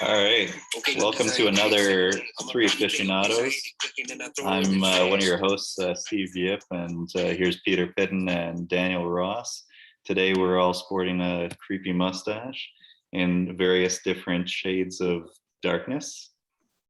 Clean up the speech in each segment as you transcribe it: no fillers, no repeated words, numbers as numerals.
All right, welcome to another Three Aficionados. I'm one of your hosts, Steve Yip, and here's Peter Pitton and Daniel Ross. Today we're all sporting a creepy mustache in various different shades of darkness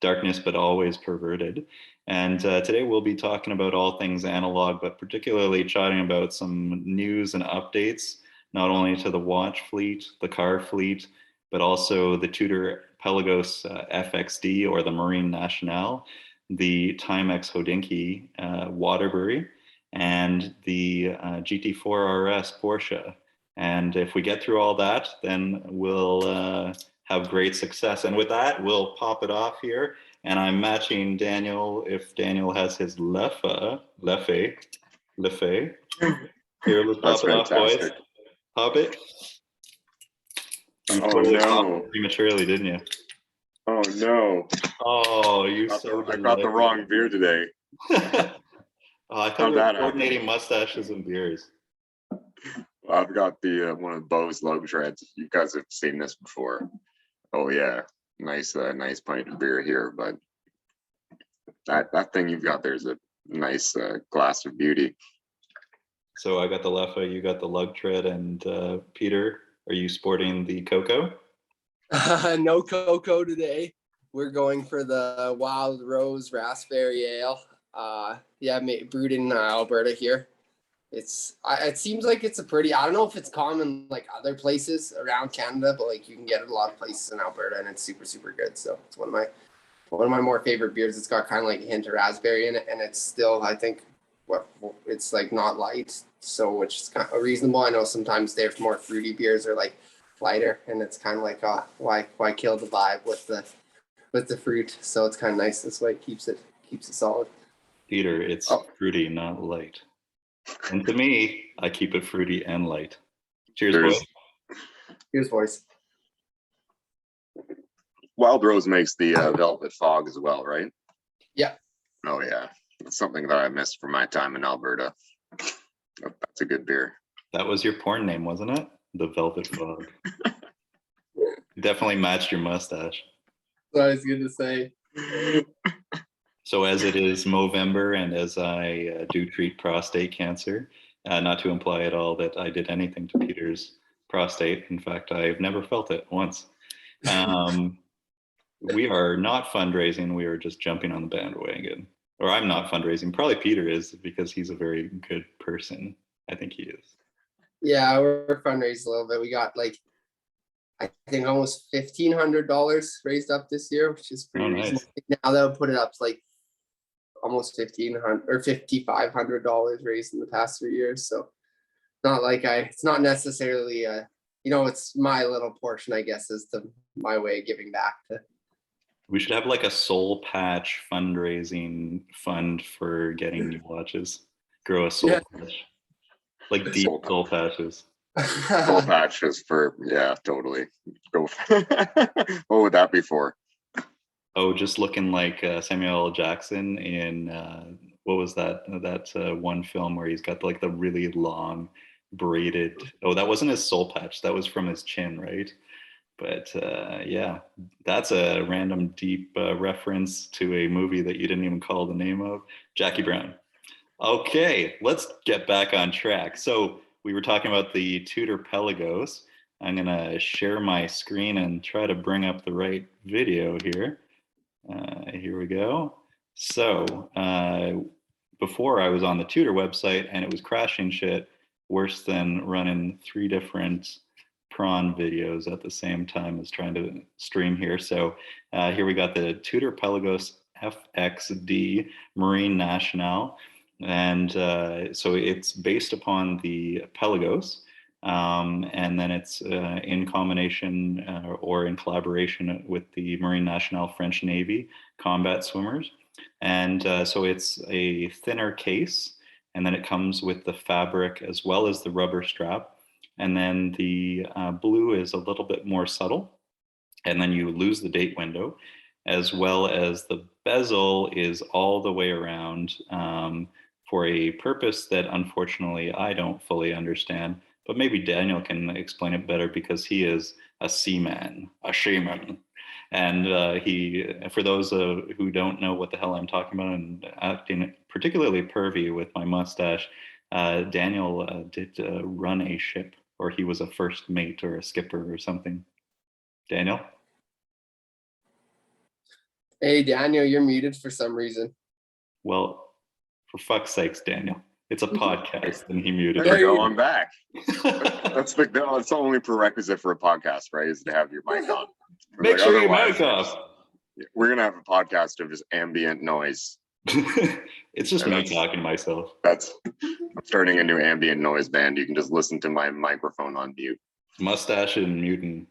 but always perverted. And today we'll be talking about all things analog, but particularly chatting about some news and updates, not only to the watch fleet, the car fleet, but also the Tudor Pelagos FXD or the Marine Nationale, the Timex Hodinkee Waterbury, and the GT4 RS Porsche. And if we get through all that, then we'll have great success. And with that, we'll pop it off here. And I'm matching Daniel, if Daniel has his Leffe. Here, let's pop it off, boys. Pop it. You totally popped it prematurely, didn't you? Oh no! Oh, I got the wrong beer today. I thought we were coordinating mustaches and beers. Well, I've got the one of Bo's Lug Shreds. You guys have seen this before. Oh yeah, nice pint of beer here. But that thing you've got there is a nice glass of beauty. So I got the Leffe, you got the Lug Tread, and Peter, are you sporting the Cocoa? No Cocoa today. We're going for the Wild Rose Raspberry Ale. Brewed in Alberta here. It seems like it's a pretty, I don't know if it's common like other places around Canada, but like you can get it a lot of places in Alberta, and it's super, super good. So it's one of my more favorite beers. It's got kind of like a hint of raspberry in it, and it's still, I think, it's like not light, so which is kind of reasonable. I know sometimes there's more fruity beers are like lighter, and it's kind of like why kill the vibe with the fruit? So it's kind of nice this way. It keeps it solid. Peter, it's fruity, not light. And to me, I keep it fruity and light. Cheers, boys. Cheers, boys. Wild Rose makes the Velvet Fog as well, right? Yeah. Oh yeah, it's something that I missed from my time in Alberta. That's a good beer. That was your porn name, wasn't it? The Velvet Fog. Definitely matched your mustache. What I was going to say. So as it is Movember, and as I do treat prostate cancer, not to imply at all that I did anything to Peter's prostate. In fact, I've never felt it once. We are not fundraising. We are just jumping on the bandwagon. Or I'm not fundraising. Probably Peter is, because he's a very good person. I think he is. Yeah, we're fundraising a little bit. We got I think almost $1,500 raised up this year, which is pretty reasonable. Nice. Now they'll put it up to like almost $1,500 or $5,500 raised in the past 3 years. So not like it's not necessarily it's my little portion, I guess, is my way of giving back to. We should have like a soul patch fundraising fund for getting new watches. Grow a soul patch. Like deep soul patches. Soul patches for, yeah, totally. Go. What would that be for? Oh, just looking like Samuel L. Jackson in what was that one film where he's got like the really long braided. Oh, that wasn't his soul patch. That was from his chin, right? But yeah, that's a random deep reference to a movie that you didn't even call the name of, Jackie Brown. Okay, let's get back on track. So we were talking about the Tudor Pelagos. I'm gonna share my screen and try to bring up the right video here. Here we go. So before I was on the Tudor website and it was crashing shit worse than running 3 different prawn videos at the same time as trying to stream here. So here we got the Tudor Pelagos FXD Marine Nationale. And so it's based upon the Pelagos, and then it's in combination or in collaboration with the Marine Nationale French Navy combat swimmers. And so it's a thinner case, and then it comes with the fabric as well as the rubber strap. And then the blue is a little bit more subtle. And then you lose the date window, as well as the bezel is all the way around for a purpose that unfortunately I don't fully understand. but maybe Daniel can explain it better because he is a seaman, a shaman. And for those who don't know what the hell I'm talking about and acting particularly pervy with my mustache, Daniel did run a ship, or he was a first mate or a skipper or something. Daniel? Hey, Daniel, you're muted for some reason. Well, for fuck's sakes, Daniel. It's a podcast and he muted There we me. go, I'm back. That's the only prerequisite for a podcast, right? Is to have your mic on. Make sure your mic off. We're gonna have a podcast of just ambient noise. It's just me talking to myself. I'm starting a new ambient noise band. You can just listen to my microphone on mute. Mustache and mutant.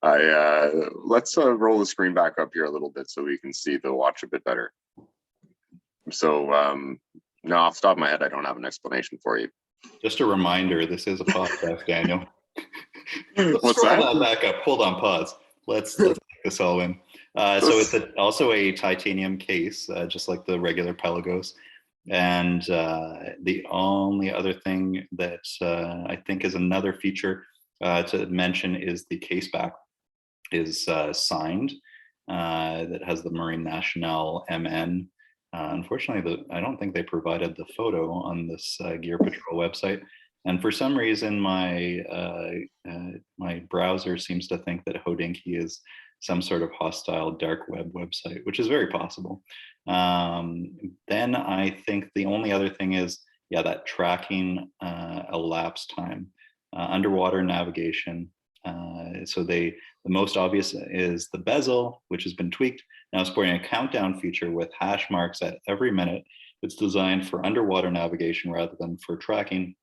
Let's roll the screen back up here a little bit so we can see the watch a bit better. So no, off the top of my head, I don't have an explanation for you. Just a reminder, this is a podcast, Daniel. What's that? Roll that back up. Hold on, pause. Let's take this all in. So it's also a titanium case, just like the regular Pelagos. And the only other thing that I think is another feature to mention is the case back is signed. That has the Marine Nationale MN. Unfortunately, I don't think they provided the photo on this Gear Patrol website. And for some reason, my browser seems to think that Hodinkee is some sort of hostile dark web website, which is very possible. Then I think the only other thing is, yeah, that tracking elapsed time, underwater navigation. So the most obvious is the bezel, which has been tweaked. Now sporting a countdown feature with hash marks at every minute. It's designed for underwater navigation rather than for tracking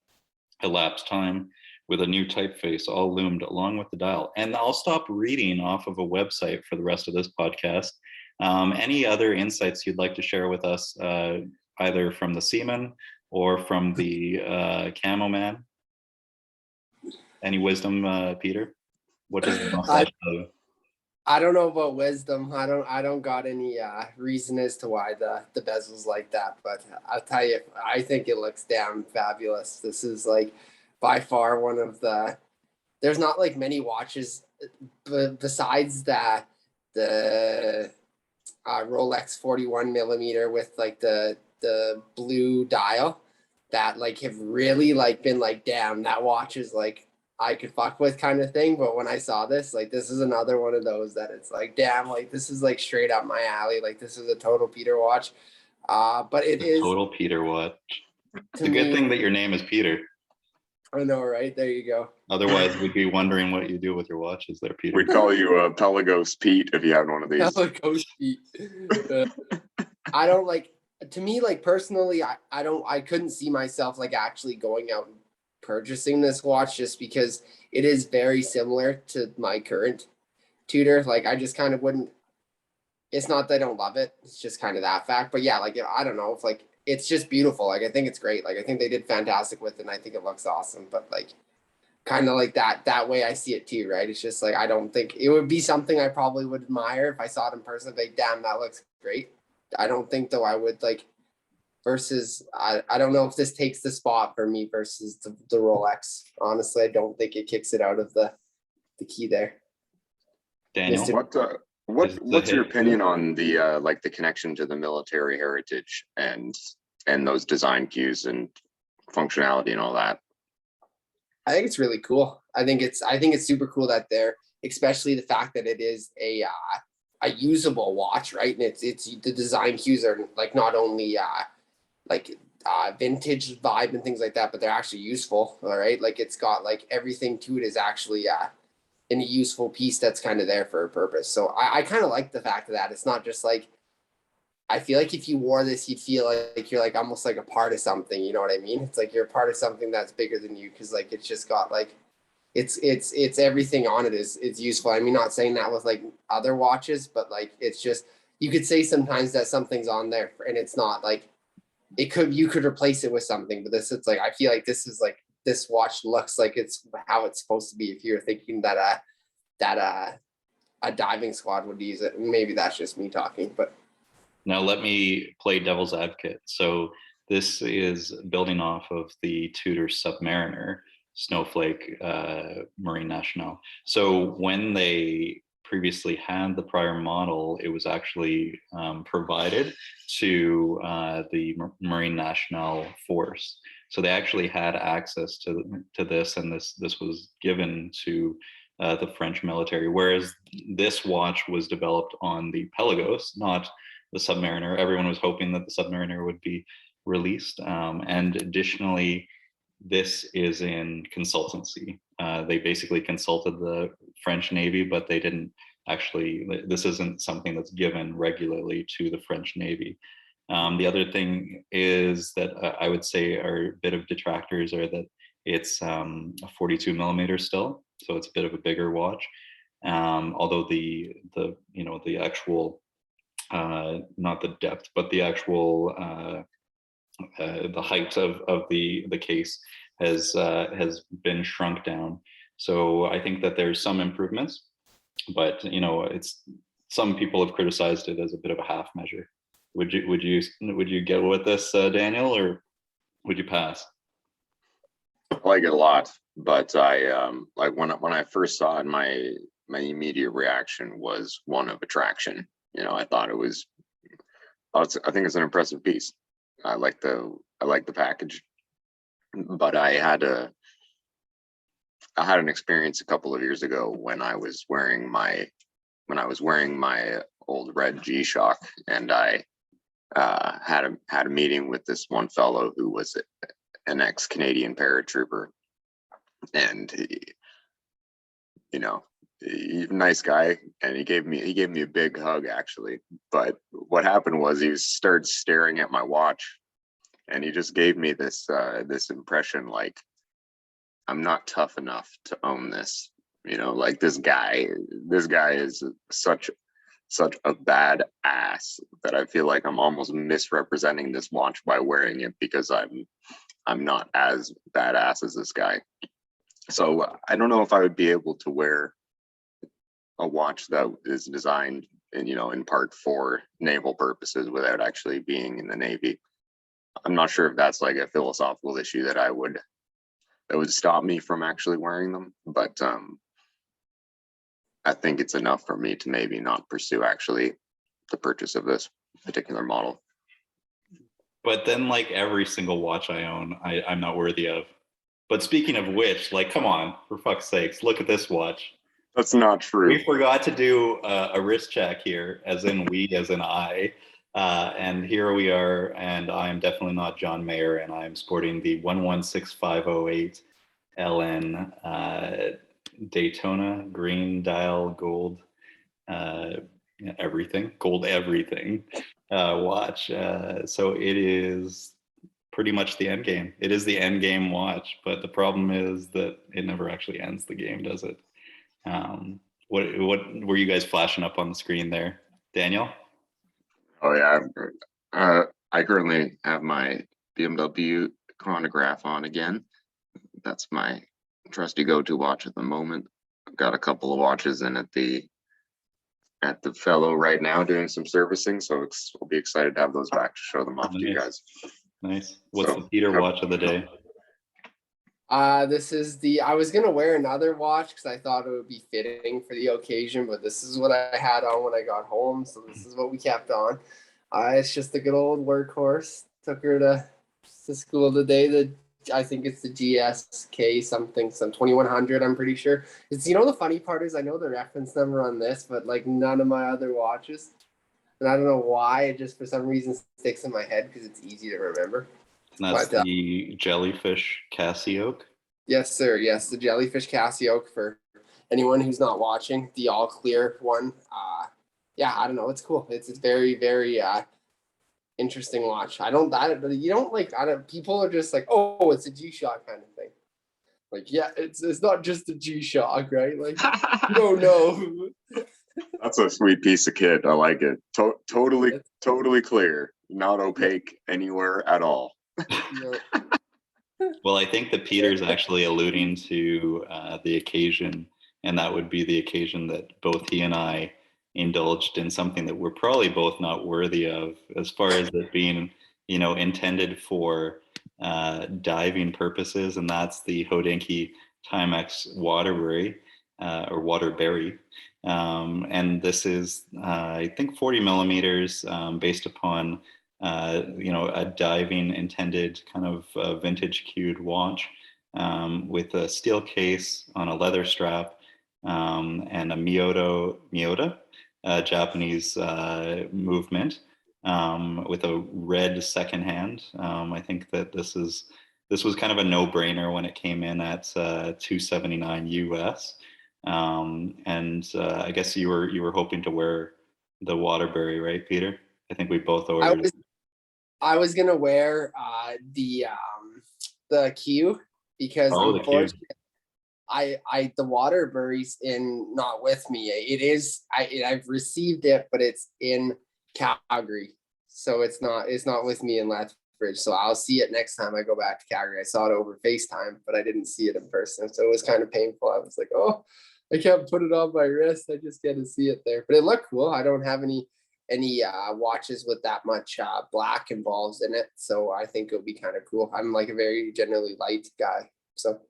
elapsed time, with a new typeface all loomed along with the dial. And I'll stop reading off of a website for the rest of this podcast. Any other insights you'd like to share with us, either from the seaman or from the camo man? Any wisdom, Peter? What does the mustache tell you? I don't know about wisdom. I don't got any reason as to why the bezel's like that, but I'll tell you, I think it looks damn fabulous. This is like by far one of there's not like many watches besides that the Rolex 41 millimeter with like the blue dial that like have really like been like, damn, that watch is like I could fuck with kind of thing. But when I saw this, like this is another one of those that it's like, damn, like this is like straight up my alley. Like this is a total Peter watch. But it is total Peter watch. It's a good thing that your name is Peter. I know, right? There you go. Otherwise, we'd be wondering what you do with your watches there, Peter. We'd call you Pelagos Pete if you had one of these. Pelagos Pete. I don't like, to me, like personally, I couldn't see myself like actually going out and purchasing this watch just because it is very similar to my current Tudor. Like I just kind of wouldn't, it's not that I don't love it. It's just kind of that fact. But yeah, like, I don't know if like, it's just beautiful. Like, I think it's great. Like, I think they did fantastic with it and I think it looks awesome, but like kind of like that way I see it too. Right. It's just like, I don't think it would be something I probably would admire if I saw it in person. Like, damn, that looks great. I don't think though I would like versus, I don't know if this takes the spot for me versus the Rolex. Honestly, I don't think it kicks it out of the key there. Daniel, what's your opinion on the like the connection to the military heritage and those design cues and functionality and all that? I think it's really cool. I think it's super cool that they're, especially the fact that it is a usable watch, right? And it's the design cues are like not only vintage vibe and things like that, but they're actually useful. All right, like it's got like everything to it is actually in a useful piece that's kind of there for a purpose. So I kind of like the fact of that. It's not just like, I feel like if you wore this, you'd feel like you're like almost like a part of something. You know what I mean? It's like you're a part of something that's bigger than you because like it's just got like it's everything on it is useful. I mean, not saying that with like other watches, but like it's just you could say sometimes that something's on there and it's not like you could replace it with something, but it's like I feel like this is like this watch looks like it's how it's supposed to be if you're thinking that a diving squad would use it. Maybe that's just me talking, but now let me play devil's advocate. So this is building off of the Tudor Submariner, Snowflake Marine Nationale. So when they previously had the prior model, it was actually provided to the Marine Nationale Force. So they actually had access to this, and this was given to the French military. Whereas this watch was developed on the Pelagos, not the Submariner. Everyone was hoping that the Submariner would be released. And additionally, this is in consultancy. They basically consulted the French Navy, but they didn't actually, this isn't something that's given regularly to the French Navy. The other thing is that I would say are a bit of detractors are that it's a 42 millimeter still, so it's a bit of a bigger watch. Although the actual not the depth, but the actual the height of the case has been shrunk down. So I think that there's some improvements, but it's some people have criticized it as a bit of a half measure. Would you go with this, Daniel, or would you pass? I like it a lot, but I like when I first saw it, my immediate reaction was one of attraction. I thought it was, I think it's an impressive piece. I like the package, but I had an experience a couple of years ago when I was wearing my old red G-Shock, and I had a meeting with this one fellow who was an ex-Canadian paratrooper, and nice guy, and he gave me a big hug actually. But what happened was he started staring at my watch, and he just gave me this impression like I'm not tough enough to own this. Like this guy is such a bad ass that I feel like I'm almost misrepresenting this watch by wearing it, because I'm not as badass as this guy. So I don't know if I would be able to wear a watch that is designed in part for naval purposes without actually being in the Navy. I'm not sure if that's like a philosophical issue that would stop me from actually wearing them, but I think it's enough for me to maybe not pursue actually the purchase of this particular model. But then, like every single watch I own, I'm not worthy of. But speaking of which, like, come on, for fuck's sakes, look at this watch. That's not true. We forgot to do a wrist check here, as in we, as in I. And here we are, and I am definitely not John Mayer, and I'm sporting the 116508 LN Daytona green dial gold everything watch. So it is pretty much the end game. It is the end game watch, but the problem is that it never actually ends the game, does it? What were you guys flashing up on the screen there, Daniel? Oh yeah, I currently have my BMW chronograph on again. That's my trusty go-to watch at the moment. I've got a couple of watches in at the fellow right now doing some servicing, so we'll be excited to have those back to show them off to you guys. Nice. What's the Peter watch of the day? This is I was gonna wear another watch because I thought it would be fitting for the occasion, but this is what I had on when I got home, so this is what we kept on. It's just a good old workhorse. Took her to school today. I think it's the GSK some 2100. I'm pretty sure. It's the funny part is I know the reference number on this, but like none of my other watches, and I don't know why. It just for some reason sticks in my head because it's easy to remember. And that's the Jellyfish Cassiope. Yes, sir. Yes, the Jellyfish Cassiope for anyone who's not watching, the all clear one. Yeah, I don't know. It's cool. It's very, very interesting watch. People are just like, oh, it's a G-Shock kind of thing. Like, yeah, it's not just a G-Shock, right? Like, you don't know. That's a sweet piece of kit. I like it. Totally clear, not opaque anywhere at all. No. Well, I think that Peter's actually alluding to the occasion, and that would be the occasion that both he and I indulged in something that we're probably both not worthy of, as far as it being intended for diving purposes, and that's the Hodinkee Timex Waterbury or Waterbury. And this is, I think, 40 millimeters based upon, a diving intended kind of vintage cued watch with a steel case on a leather strap and a Miyota, Japanese movement with a red second hand. I think that this was kind of a no-brainer when it came in at $279 US. And I guess you were hoping to wear the Waterbury, right, Peter? I think we both ordered. I was gonna wear the Q because the Q. the Waterbury's not with me. It is I've received it, but it's in Calgary, so it's not with me in Lethbridge. So I'll see it next time I go back to Calgary. I saw it over FaceTime, but I didn't see it in person, so it was kind of painful. I was like, oh, I can't put it on my wrist. I just get to see it there, but it looked cool. I don't have any watches with that much black involved in it, so I think it'll be kind of cool. I'm like a very generally light guy, so.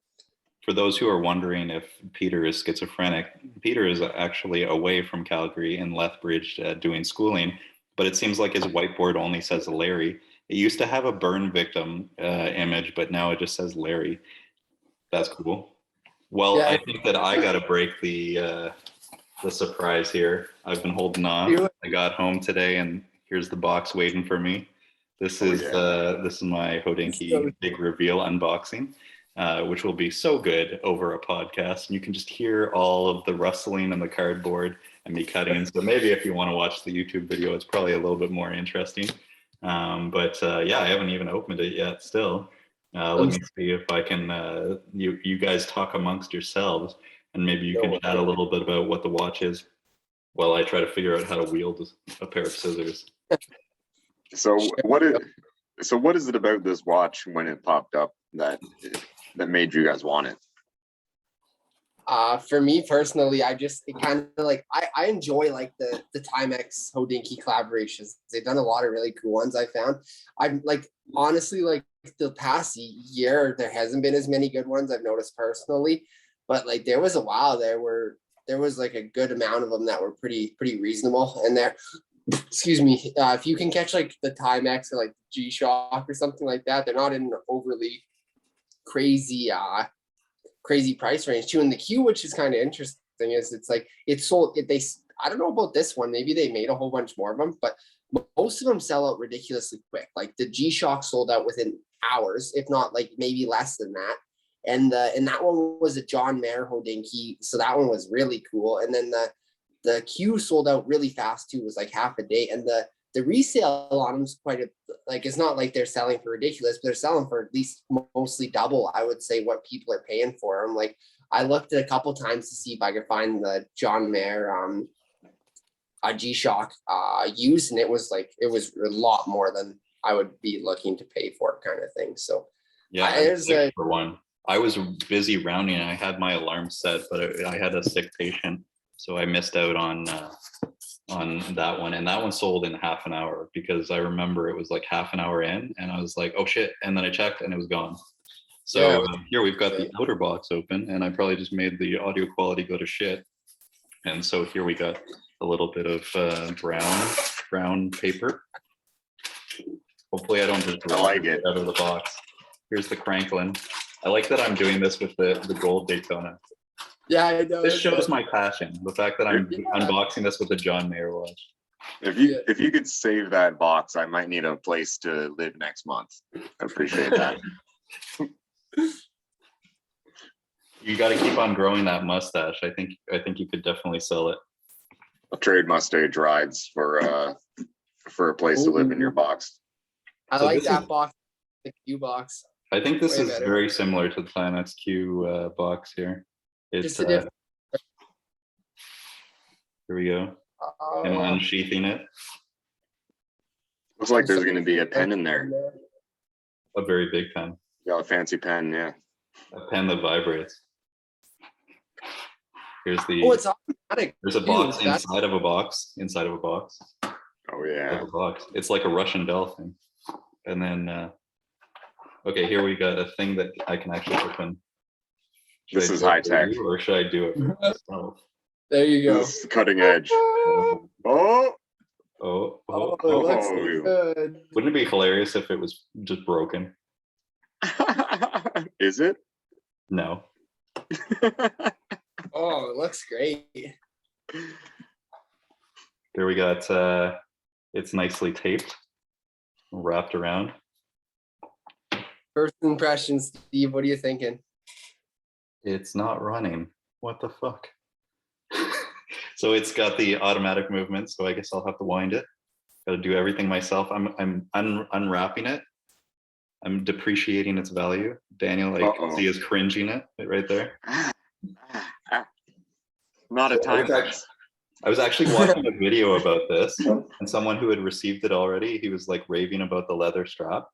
For those who are wondering if Peter is schizophrenic, Peter is actually away from Calgary in Lethbridge doing schooling, but it seems like his whiteboard only says Larry. It used to have a burn victim image, but now it just says Larry. That's cool. Well, yeah. I think that I got to break the surprise here. I've been holding on. I got home today, and here's the box waiting for me. This is my Hodinkee big reveal unboxing. Which will be so good over a podcast. And you can just hear all of the rustling and the cardboard and me cutting. So maybe if you want to watch the YouTube video, it's probably a little bit more interesting. But I haven't even opened it yet still. Let me see if I can, you guys talk amongst yourselves, and maybe you can chat a little bit about what the watch is while I try to figure out how to wield a pair of scissors. So what is it about this watch when it popped up that made you guys want it? For me personally, I enjoy like the Timex Hodinkee collaborations. They've done a lot of really cool ones. I found I'm like, honestly, like the past year there hasn't been as many good ones I've noticed personally, but like there was a while there was like a good amount of them that were pretty reasonable. And there, excuse me, if you can catch like the Timex or like G-Shock or something like that, they're not in an overly crazy price range too. And the Q, which is kind of interesting, is it's like it's sold. I don't know about this one. Maybe they made a whole bunch more of them, but most of them sell out ridiculously quick. Like the G-Shock sold out within hours, if not like maybe less than that. And that one was a John Mayer Hodinkee, so that one was really cool. And then the Q sold out really fast too. It was like half a day, and the resale on them is it's not like they're selling for ridiculous, but they're selling for at least mostly double, I would say, what people are paying for them. Like I looked at a couple times to see if I could find the John Mayer G-Shock used, and it was a lot more than I would be looking to pay for it, kind of thing. So yeah, for one, I was busy rounding and I had my alarm set, but I had a sick patient, so I missed out on that one, and that one sold in half an hour, because I remember it was like half an hour in and I was like, oh shit, and then I checked and it was gone. So here we've got the outer box open, and I probably just made the audio quality go to shit. And so here we got a little bit of brown paper. Hopefully I don't just like it out of the box. Here's the Cranklin. I like that I'm doing this with the gold Daytona. Yeah, I know. This shows my passion. The fact that I'm unboxing this with a John Mayer watch. If you could save that box, I might need a place to live next month. I appreciate that. You got to keep on growing that mustache. I think you could definitely sell it. I'll trade mustache rides for a place to live in your box. I like that box, the Q box. I think this is very similar to the Timex Q box here. It's here we go. I'm unsheathing it. Looks like there's going to be a pen in there. A very big pen. Yeah, a fancy pen, yeah. A pen that vibrates. Here's the. Oh, it's automatic. There's a box inside of a box. Inside of a box. Oh yeah. A box. It's like a Russian doll thing. And then, okay, here we got a thing that I can actually open. Should This I is do it high for tech. you, or should I do it for myself? There you go. This is cutting edge. Oh, Oh, oh, Oh, oh. it looks Oh. good. Wouldn't it be hilarious if it was just broken? is it? No. Oh, it looks great. There we got, it's nicely taped, wrapped around. First impression, Steve. What are you thinking? It's not running. What the fuck? So it's got the automatic movement, so I guess I'll have to wind it. Got to do everything myself. I'm unwrapping it. I'm depreciating its value. Daniel, I can see is cringing it right there. Not a So Timex. I was actually watching a video about this, and someone who had received it already, he was like raving about the leather strap,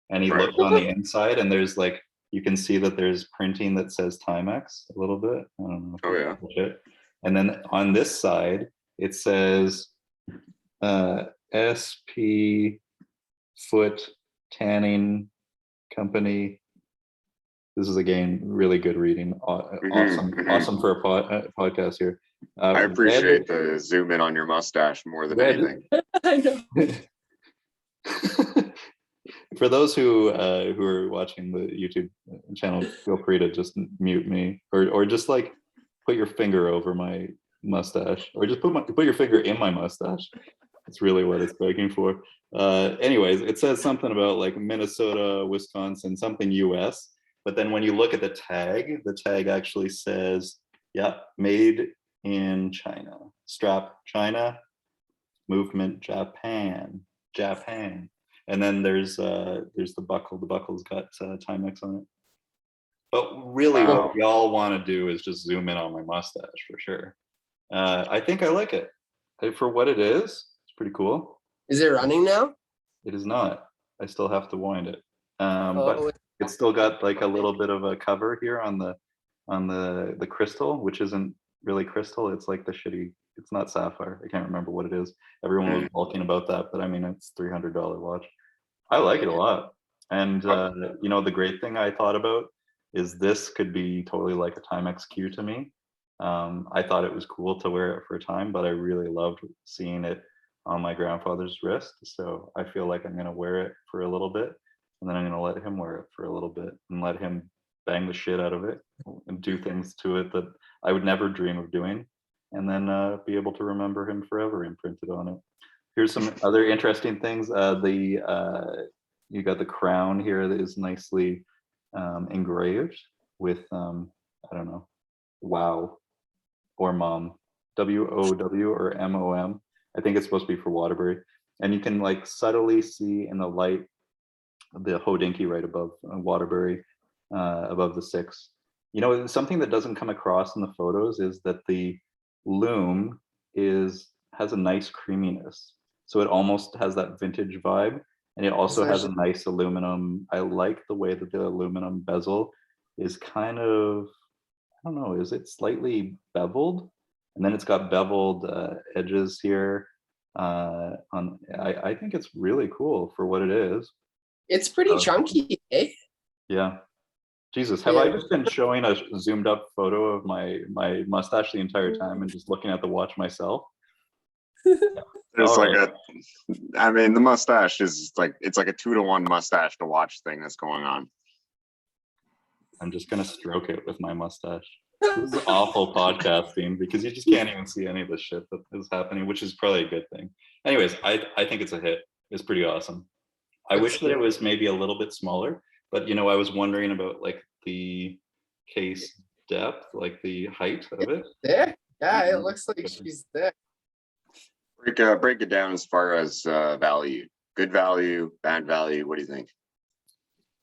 and he Right. looked on the inside, and there's like, you can see that there's printing that says Timex a little bit. I don't know. Oh yeah. It. And then on this side, it says SP Foot Tanning Company. This is again really good reading. Awesome for a podcast here. I appreciate the zoom in on your mustache more than anything. I know. For those who are watching the YouTube channel, feel free to just mute me, or just like put your finger over my mustache, or just put your finger in my mustache. That's really what it's begging for. Anyways, it says something about like Minnesota, Wisconsin, something US. But then when you look at the tag actually says, yeah, made in China. Strap China, movement Japan. And then there's the buckle. The buckle's got Timex on it. But really, Wow. what y'all want to do is just zoom in on my mustache for sure. I think I like it. For what it is, it's pretty cool. Is it running now? It is not. I still have to wind it. Oh, But it's still got like a little bit of a cover here on the crystal, which isn't really crystal. It's like the shitty. It's not sapphire. I can't remember what it is. Everyone was talking about that, but I mean, it's $300 watch. I like it a lot. And you know, the great thing I thought about is this could be totally like a Timex Q to me. I thought it was cool to wear it for a time, but I really loved seeing it on my grandfather's wrist. So I feel like I'm gonna wear it for a little bit, and then I'm gonna let him wear it for a little bit and let him bang the shit out of it and do things to it that I would never dream of doing, and then be able to remember him forever imprinted on it. Here's some other interesting things. You got the crown here that is nicely engraved with I don't know, wow, or mom, WOW or MOM. I think it's supposed to be for Waterbury. And you can like subtly see in the light the Hodinkee right above Waterbury, above the 6. You know, something that doesn't come across in the photos is that the loom has a nice creaminess. So it almost has that vintage vibe. And it also has a nice aluminum. I like the way that the aluminum bezel is kind of, I don't know, is it slightly beveled? And then it's got beveled edges here. I think it's really cool for what it is. it's pretty chunky, eh? Yeah. Jesus, have I just been showing a zoomed up photo of my mustache the entire time and just looking at the watch myself? There's All like right. I mean, the mustache is like, it's like a 2-to-1 mustache to watch thing that's going on. I'm just gonna stroke it with my mustache. This is awful podcasting because you just can't even see any of the shit that is happening, which is probably a good thing. Anyways, I think it's a hit. It's pretty awesome. I wish that it was maybe a little bit smaller, but you know, I was wondering about like the case depth, like the height of it. Thick? Yeah, it looks like she's thick. Break it down as far as value. Good value, bad value. What do you think?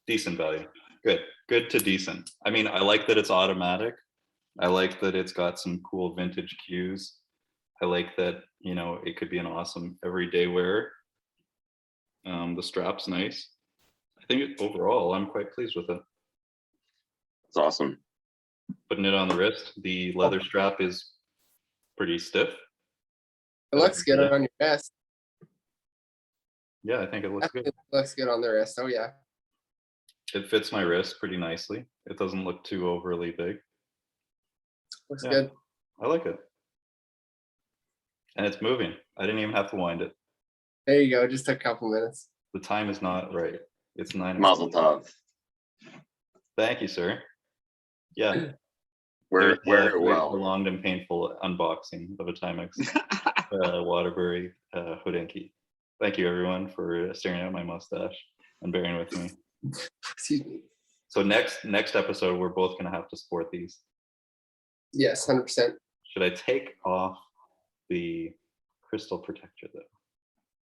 Decent value. Good to decent. I mean, I like that it's automatic. I like that it's got some cool vintage cues. I like that, you know, it could be an awesome everyday wear. The strap's nice. I think overall, I'm quite pleased with it. It's awesome. Putting it on the wrist, the leather strap is pretty stiff. It looks good on your vest. Yeah, I think it looks good. It looks good on the wrist. Oh yeah. It fits my wrist pretty nicely. It doesn't look too overly big. Looks Yeah. good. I like it. And it's moving. I didn't even have to wind it. There you go. Just a couple minutes. The time is not right. It's 9 Mazel o'clock. tov. Thank you, sir. Yeah. Wear There's it a very well. prolonged and painful unboxing of a Timex Waterbury Hodinkee. Thank you, everyone, for staring at my mustache and bearing with me. Excuse me. So next episode, we're both gonna have to sport these. Yes, 100%. Should I take off the crystal protector though?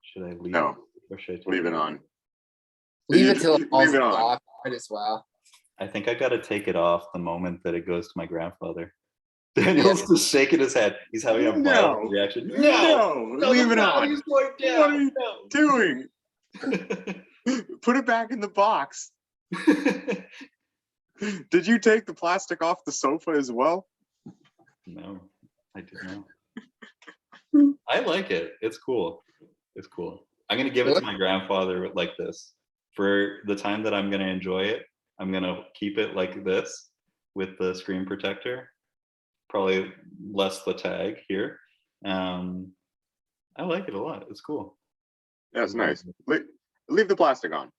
Should I leave No. it, or should I take Leave it on. Leave it till it Leave falls it on. off. Might as well. I think I gotta take it off the moment that it goes to my grandfather. Daniel's just shaking his head. He's having a violent No. reaction. No, leave it on. He's going down. What are you doing? Put it back in the box. Did you take the plastic off the sofa as well? No, I did not. I like it. It's cool. It's cool. I'm gonna give it to my grandfather like this. For the time that I'm gonna enjoy it, I'm gonna keep it like this with the screen protector. Probably less the tag here. I like it a lot. It's cool. That's nice. Leave the plastic on.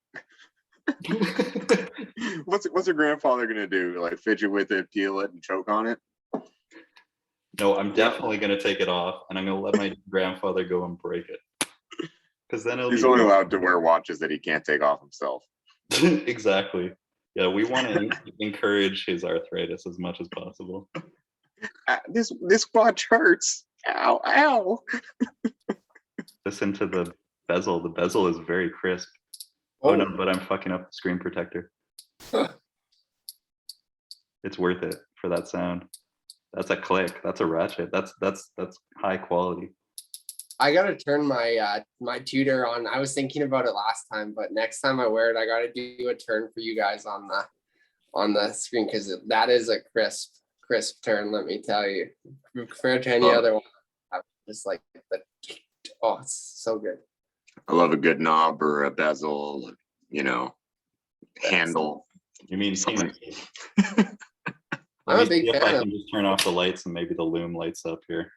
What's your grandfather gonna do? Like fidget with it, peel it, and choke on it? No, I'm definitely gonna take it off, and I'm gonna let my grandfather go and break it. Because then He's only allowed to wear watches that he can't take off himself. Exactly. Yeah, we want to encourage his arthritis as much as possible. This watch hurts. Ow, ow. Listen to the bezel. The bezel is very crisp. Oh no, but I'm fucking up the screen protector. It's worth it for that sound. That's a click. That's a ratchet. That's high quality. I gotta turn my my tutor on. I was thinking about it last time, but next time I wear it, I gotta do a turn for you guys on the screen because that is a crisp turn. Let me tell you, compared to any other one, I just like the it's so good. I love a good knob or a bezel, handle. You mean Something. I'm a big if fan I of. can just turn off the lights and maybe the loom lights up here.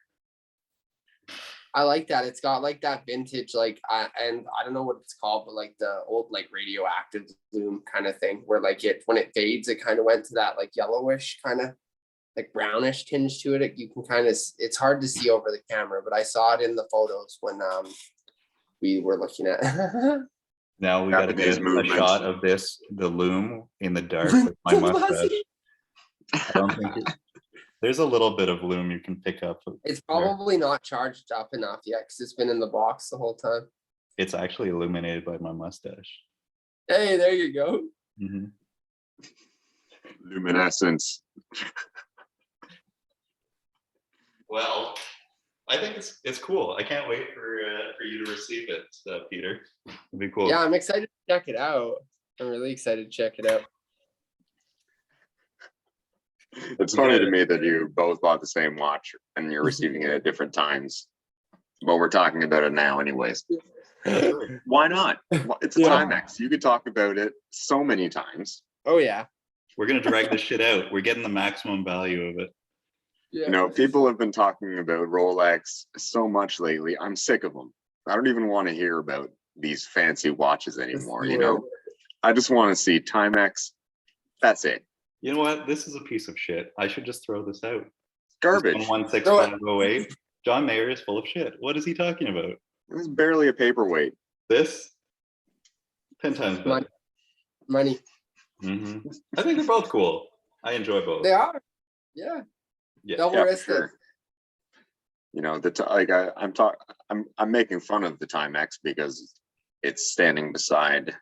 I like that. It's got like that vintage, and I don't know what it's called, but like the old like radioactive loom kind of thing, where like when it fades, it kind of went to that like yellowish kind of like brownish tinge to it. You can kind of, it's hard to see over the camera, but I saw it in the photos when we were looking at. Now we got to get a shot of the loom in the dark with my mustache. I don't think there's a little bit of loom you can pick up. It's probably not charged up enough yet because it's been in the box the whole time. It's actually illuminated by my mustache. Hey, there you go. Mm-hmm. Luminescence. Well, I think it's cool. I can't wait for you to receive it, Peter. It'd be cool. Yeah, I'm excited to check it out. I'm really excited to check it out. It's funny to me that you both bought the same watch and you're receiving it at different times. But we're talking about it now anyways. Why not? It's a Timex. You could talk about it so many times. Oh yeah. We're gonna drag this shit out. We're getting the maximum value of it. Yeah. People have been talking about Rolex so much lately. I'm sick of them. I don't even want to hear about these fancy watches anymore, I just want to see Timex. That's it. You know what? This is a piece of shit. I should just throw this out. Garbage. 16508. John Mayer is full of shit. What is he talking about? It was barely a paperweight. This 10 times better. Money. Mm-hmm. I think they're both cool. I enjoy both. They are. Yeah. Yeah. Double wristed. Sure. I'm making fun of the Timex because it's standing beside.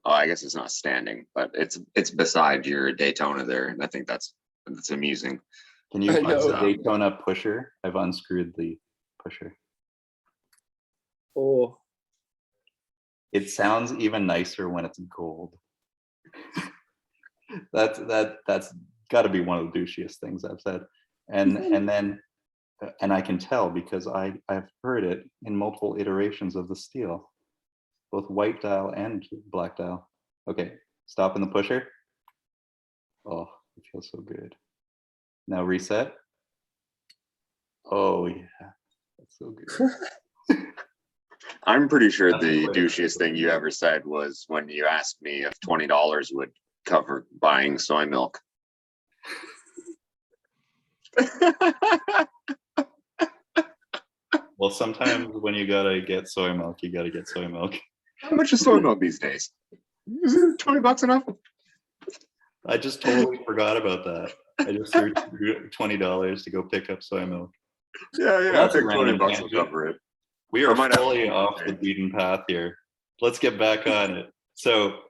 Oh, I guess it's not standing, but it's beside your Daytona there, and I think that's amusing. Can you find the Daytona pusher? I've unscrewed the pusher. Oh. It sounds even nicer when it's gold. that's got to be one of the douchiest things I've said. And I can tell because I've heard it in multiple iterations of the steel. both white dial and black dial. Okay, stop in the pusher. Oh, it feels so good. Now reset. Oh yeah, that's so good. I'm pretty sure That's the great. douchiest thing you ever said was when you asked me if $20 would cover buying soy milk. Well, sometimes when you gotta get soy milk, you gotta get soy milk. How much is soy milk these days? Isn't $20 enough? I just totally forgot about that. I just threw $20 to go pick up soy milk. Yeah, yeah. Well, I that's a think random $20 will tangent. cover it. We I are might have fully to off the change. beaten path here. Let's get back on it. So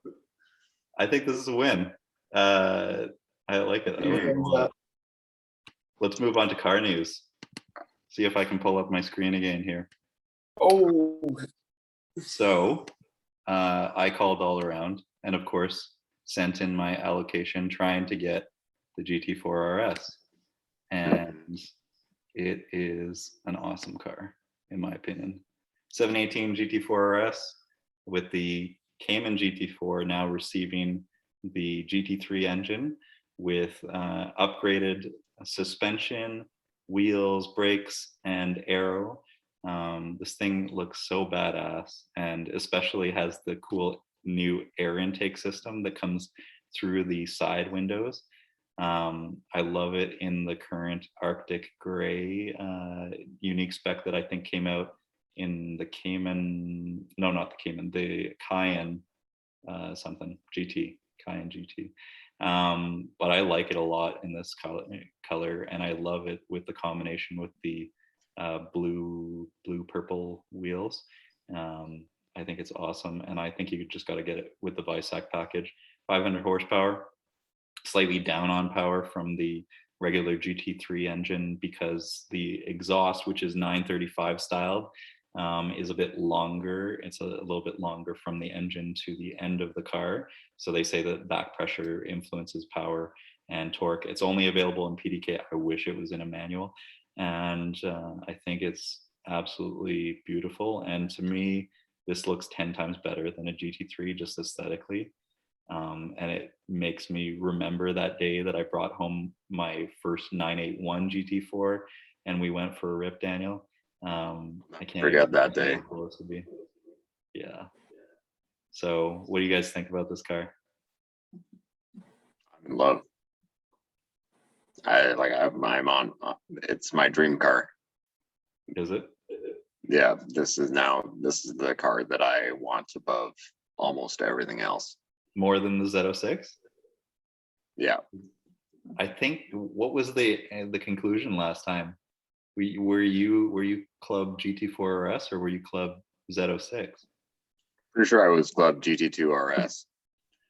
I think this is a win. I like it. I like it a lot. Let's move on to car news. See if I can pull up my screen again here. Oh, So I called all around and of course sent in my allocation trying to get the GT4 RS. And it is an awesome car, in my opinion. 718 GT4 RS with the Cayman GT4 now receiving the GT3 engine with upgraded suspension, wheels, brakes, and aero. This thing looks so badass, and especially has the cool new air intake system that comes through the side windows. I love it in the current Arctic Gray unique spec that I think came out in the Cayman, no, not the Cayman, the Cayenne something, GT, Cayenne GT. But I like it a lot in this color, and I love it with the combination with the blue purple wheels. I think it's awesome, and I think you just got to get it with the Visac package. 500 horsepower, slightly down on power from the regular GT3 engine because the exhaust, which is 935 styled, is a bit longer. It's a little bit longer from the engine to the end of the car. So they say that back pressure influences power and torque. It's only available in PDK. I wish it was in a manual. And I think it's absolutely beautiful. And to me, this looks 10 times better than a GT3 just aesthetically. And it makes me remember that day that I brought home my first 981 GT4 and we went for a rip, Daniel. I can't Forget that day. how cool this would be. Yeah. So what do you guys think about this car? I'm in love. I'm on. It's my dream car. Is it? Yeah, this is the car that I want above almost everything else. More than the Z06? Yeah. I think, what was the conclusion last time? Were you club GT4 RS or were you club Z06? Pretty sure I was club GT2 RS.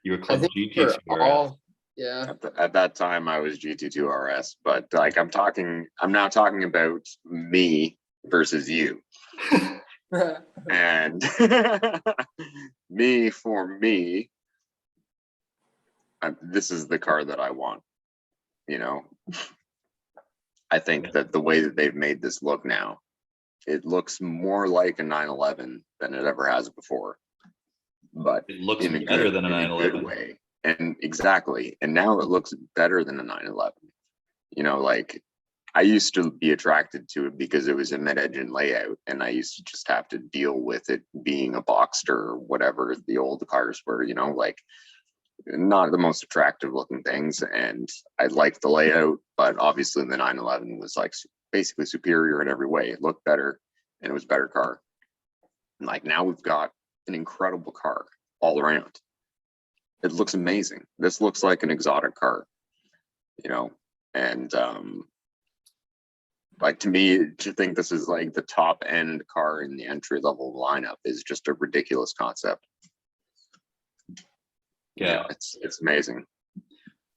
You were I club think GT2 we're RS. all, yeah. At that time, I was GT2 RS, but like I'm now talking about me versus you. And me, this is the car that I want. You know, I think that the way that they've made this look now, it looks more like a 911 than it ever has before. But It looks in a better good, than a in a 911. good way. And exactly. And now it looks better than a 911. You know, like I used to be attracted to it because it was a mid-engine layout, and I used to just have to deal with it being a Boxster or whatever the old cars were, you know, like not the most attractive looking things. And I liked the layout, but obviously the 911 was like basically superior in every way. It looked better and it was a better car. And like now we've got an incredible car all around. It looks amazing. This looks like an exotic car, you know, and like to me, to think this is like the top end car in the entry level lineup is just a ridiculous concept. Yeah. You know, it's amazing.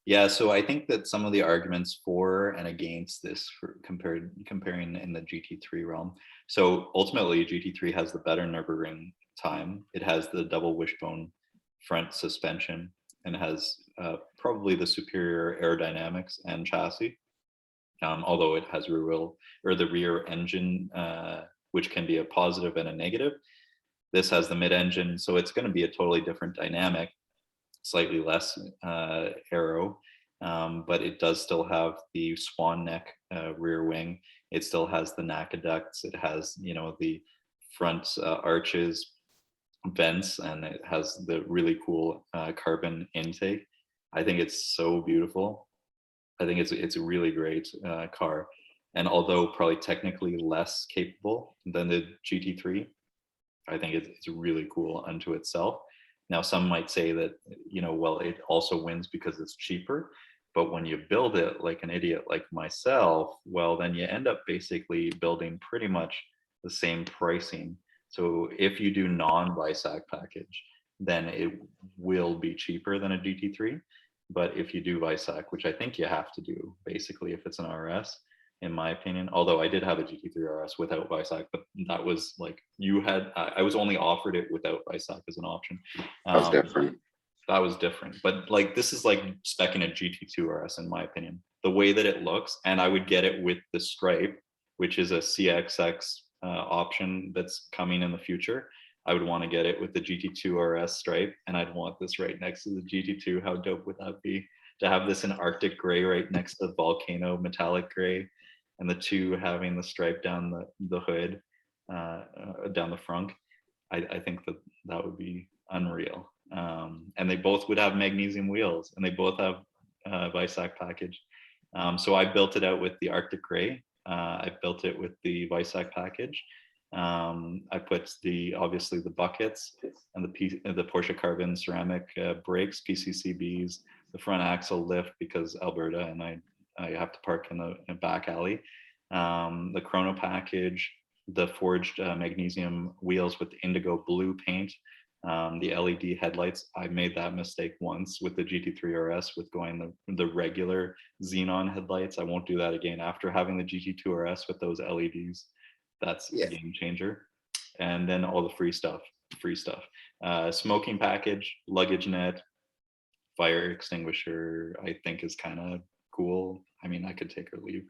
Yeah, so I think that some of the arguments for and against this, for comparing in the GT3 realm. So ultimately, GT3 has the better Nürburgring time. It has the double wishbone front suspension and has probably the superior aerodynamics and chassis. Although it has the rear engine, which can be a positive and a negative. This has the mid-engine, so it's going to be a totally different dynamic, slightly less aero, but it does still have the swan neck rear wing. It still has the NACA ducts. It has, you know, the front arches, vents, and it has the really cool carbon intake. I think it's so beautiful. I think it's a really great car. And although probably technically less capable than the GT3, I think it's really cool unto itself. Now, some might say that, you know, well, it also wins because it's cheaper. But when you build it like an idiot like myself, well, then you end up basically building pretty much the same pricing. So if you do non-BISAC package, then it will be cheaper than a GT3. But if you do BISAC, which I think you have to do, basically, if it's an RS, in my opinion, although I did have a GT3 RS without BISAC, but that was like, I was only offered it without BISAC as an option. That's different. That was different. But like, this is like speccing a GT2 RS, in my opinion. The way that it looks, and I would get it with the stripe, which is a CXX option that's coming in the future. I would want to get it with the GT2 RS stripe, and I'd want this right next to the GT2. How dope would that be? To have this in Arctic gray right next to the Volcano metallic gray, and the two having the stripe down the hood, down the front. I think that would be unreal. And they both would have magnesium wheels, and they both have BISAC package. So I built it out with the Arctic gray. I built it with the BISAC package. I put obviously the buckets and the Porsche Carbon ceramic brakes, PCCBs, the front axle lift because Alberta, and I have to park in the back alley. The chrono package, the forged magnesium wheels with the indigo blue paint, the LED headlights. I made that mistake once with the GT3 RS with going the regular xenon headlights. I won't do that again after having the GT2 RS with those LEDs. That's a game changer. And then all the free stuff. Smoking package, luggage net, fire extinguisher, I think is kind of cool. I mean, I could take or leave.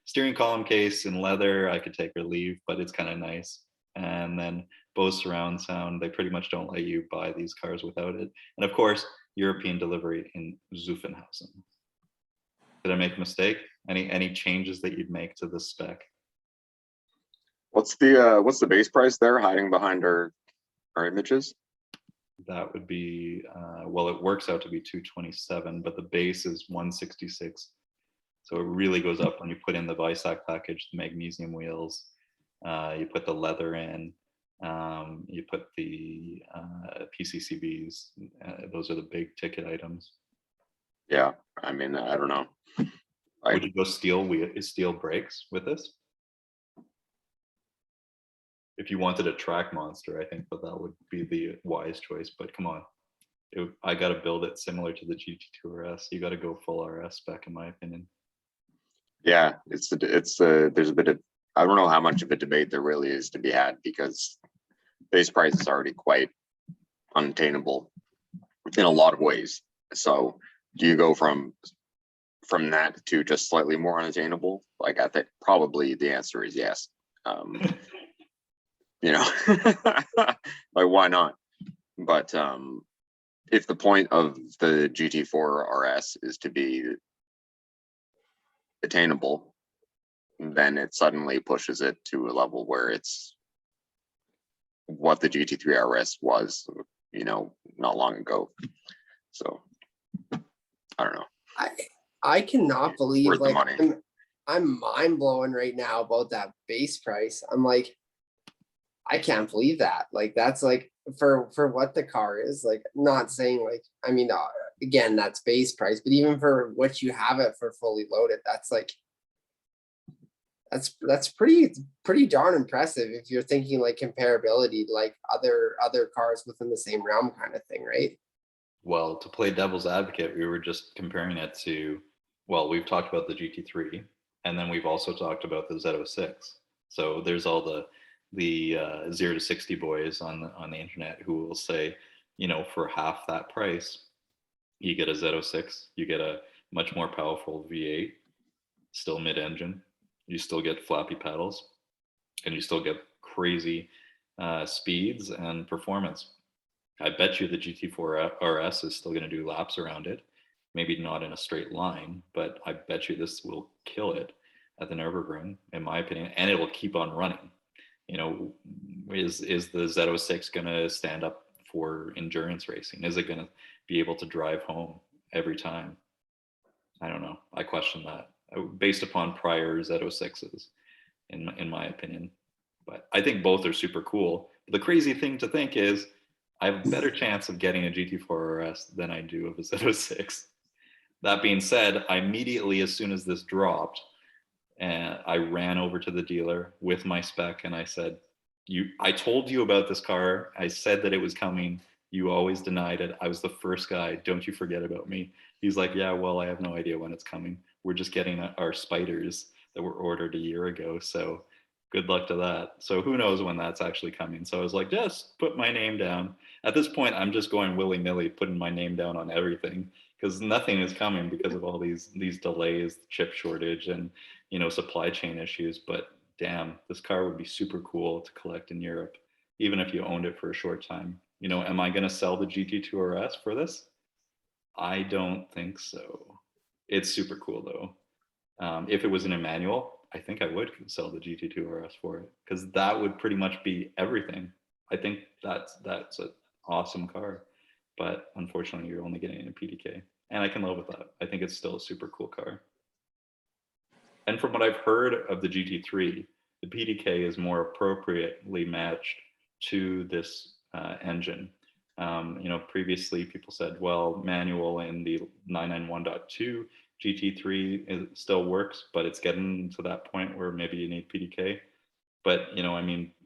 Steering column case in leather, I could take or leave, but it's kind of nice. And then Bose surround sound, they pretty much don't let you buy these cars without it. And of course, European delivery in Zuffenhausen. Did I make a mistake? Any changes that you'd make to the spec? What's the base price there hiding behind our images? That would be well, it works out to be 227, but the base is 166. So it really goes up when you put in the BISAC package, the magnesium wheels, you put the leather in, you put the PCCBs. Those are the big ticket items. Yeah, I mean, I don't know. Would you go steel brakes with this? If you wanted a track monster, I think that would be the wise choice. But come on, I got to build it similar to the GT2 RS. You got to go full RS spec, in my opinion. Yeah, there's a bit of, I don't know how much of a debate there really is to be had because base price is already quite unattainable in a lot of ways. So do you go from that to just slightly more unattainable? Like, I think probably the answer is yes. You know, like, why not? But if the point of the GT4 RS is to be attainable, then it suddenly pushes it to a level where it's what the GT3 RS was, you know, not long ago. So I don't know. I cannot believe, Worth the like, money. I'm mind blown right now about that base price. I'm like, I can't believe that. Like, that's like for what the car is. Like, not saying like, I mean, again, that's base price, but even for what you have it for fully loaded, that's like, that's pretty darn impressive if you're thinking like comparability, like other cars within the same realm kind of thing, right? Well, to play devil's advocate, we were just comparing it to, well, we've talked about the GT3, and then we've also talked about the Z06. So there's all the 0 to 60 boys on the internet who will say, you know, for half that price, you get a Z06, you get a much more powerful V8, still mid-engine, you still get flappy paddles, and you still get crazy speeds and performance. I bet you the GT4 RS is still going to do laps around it. Maybe not in a straight line, but I bet you this will kill it at the Nürburgring, in my opinion, and it will keep on running. You know, is the Z06 going to stand up for endurance racing? Is it going to be able to drive home every time? I don't know. I question that based upon prior Z06s, in my opinion. But I think both are super cool. The crazy thing to think is I have a better chance of getting a GT4 RS than I do of a Z06. That being said, I immediately, as soon as this dropped, and I ran over to the dealer with my spec and I said, I told you about this car. I said that it was coming. You always denied it. I was the first guy. Don't you forget about me. He's like, yeah, well, I have no idea when it's coming. We're just getting our spiders that were ordered a year ago. So good luck to that. So who knows when that's actually coming. So I was like, just put my name down. At this point, I'm just going willy-nilly, putting my name down on everything because nothing is coming because of all these delays, chip shortage, and supply chain issues. But damn, this car would be super cool to collect in Europe, even if you owned it for a short time. Am I going to sell the GT2 RS for this? I don't think so. It's super cool though. If it was an manual, I think I would sell the GT2 RS for it because that would pretty much be everything. I think that's an awesome car, but unfortunately, you're only getting a PDK, and I can live with that. I think it's still a super cool car. And from what I've heard of the GT3, the PDK is more appropriately matched to this engine. Previously people said, well, manual in the 991.2 GT3 still works, but it's getting to that point where maybe you need PDK. But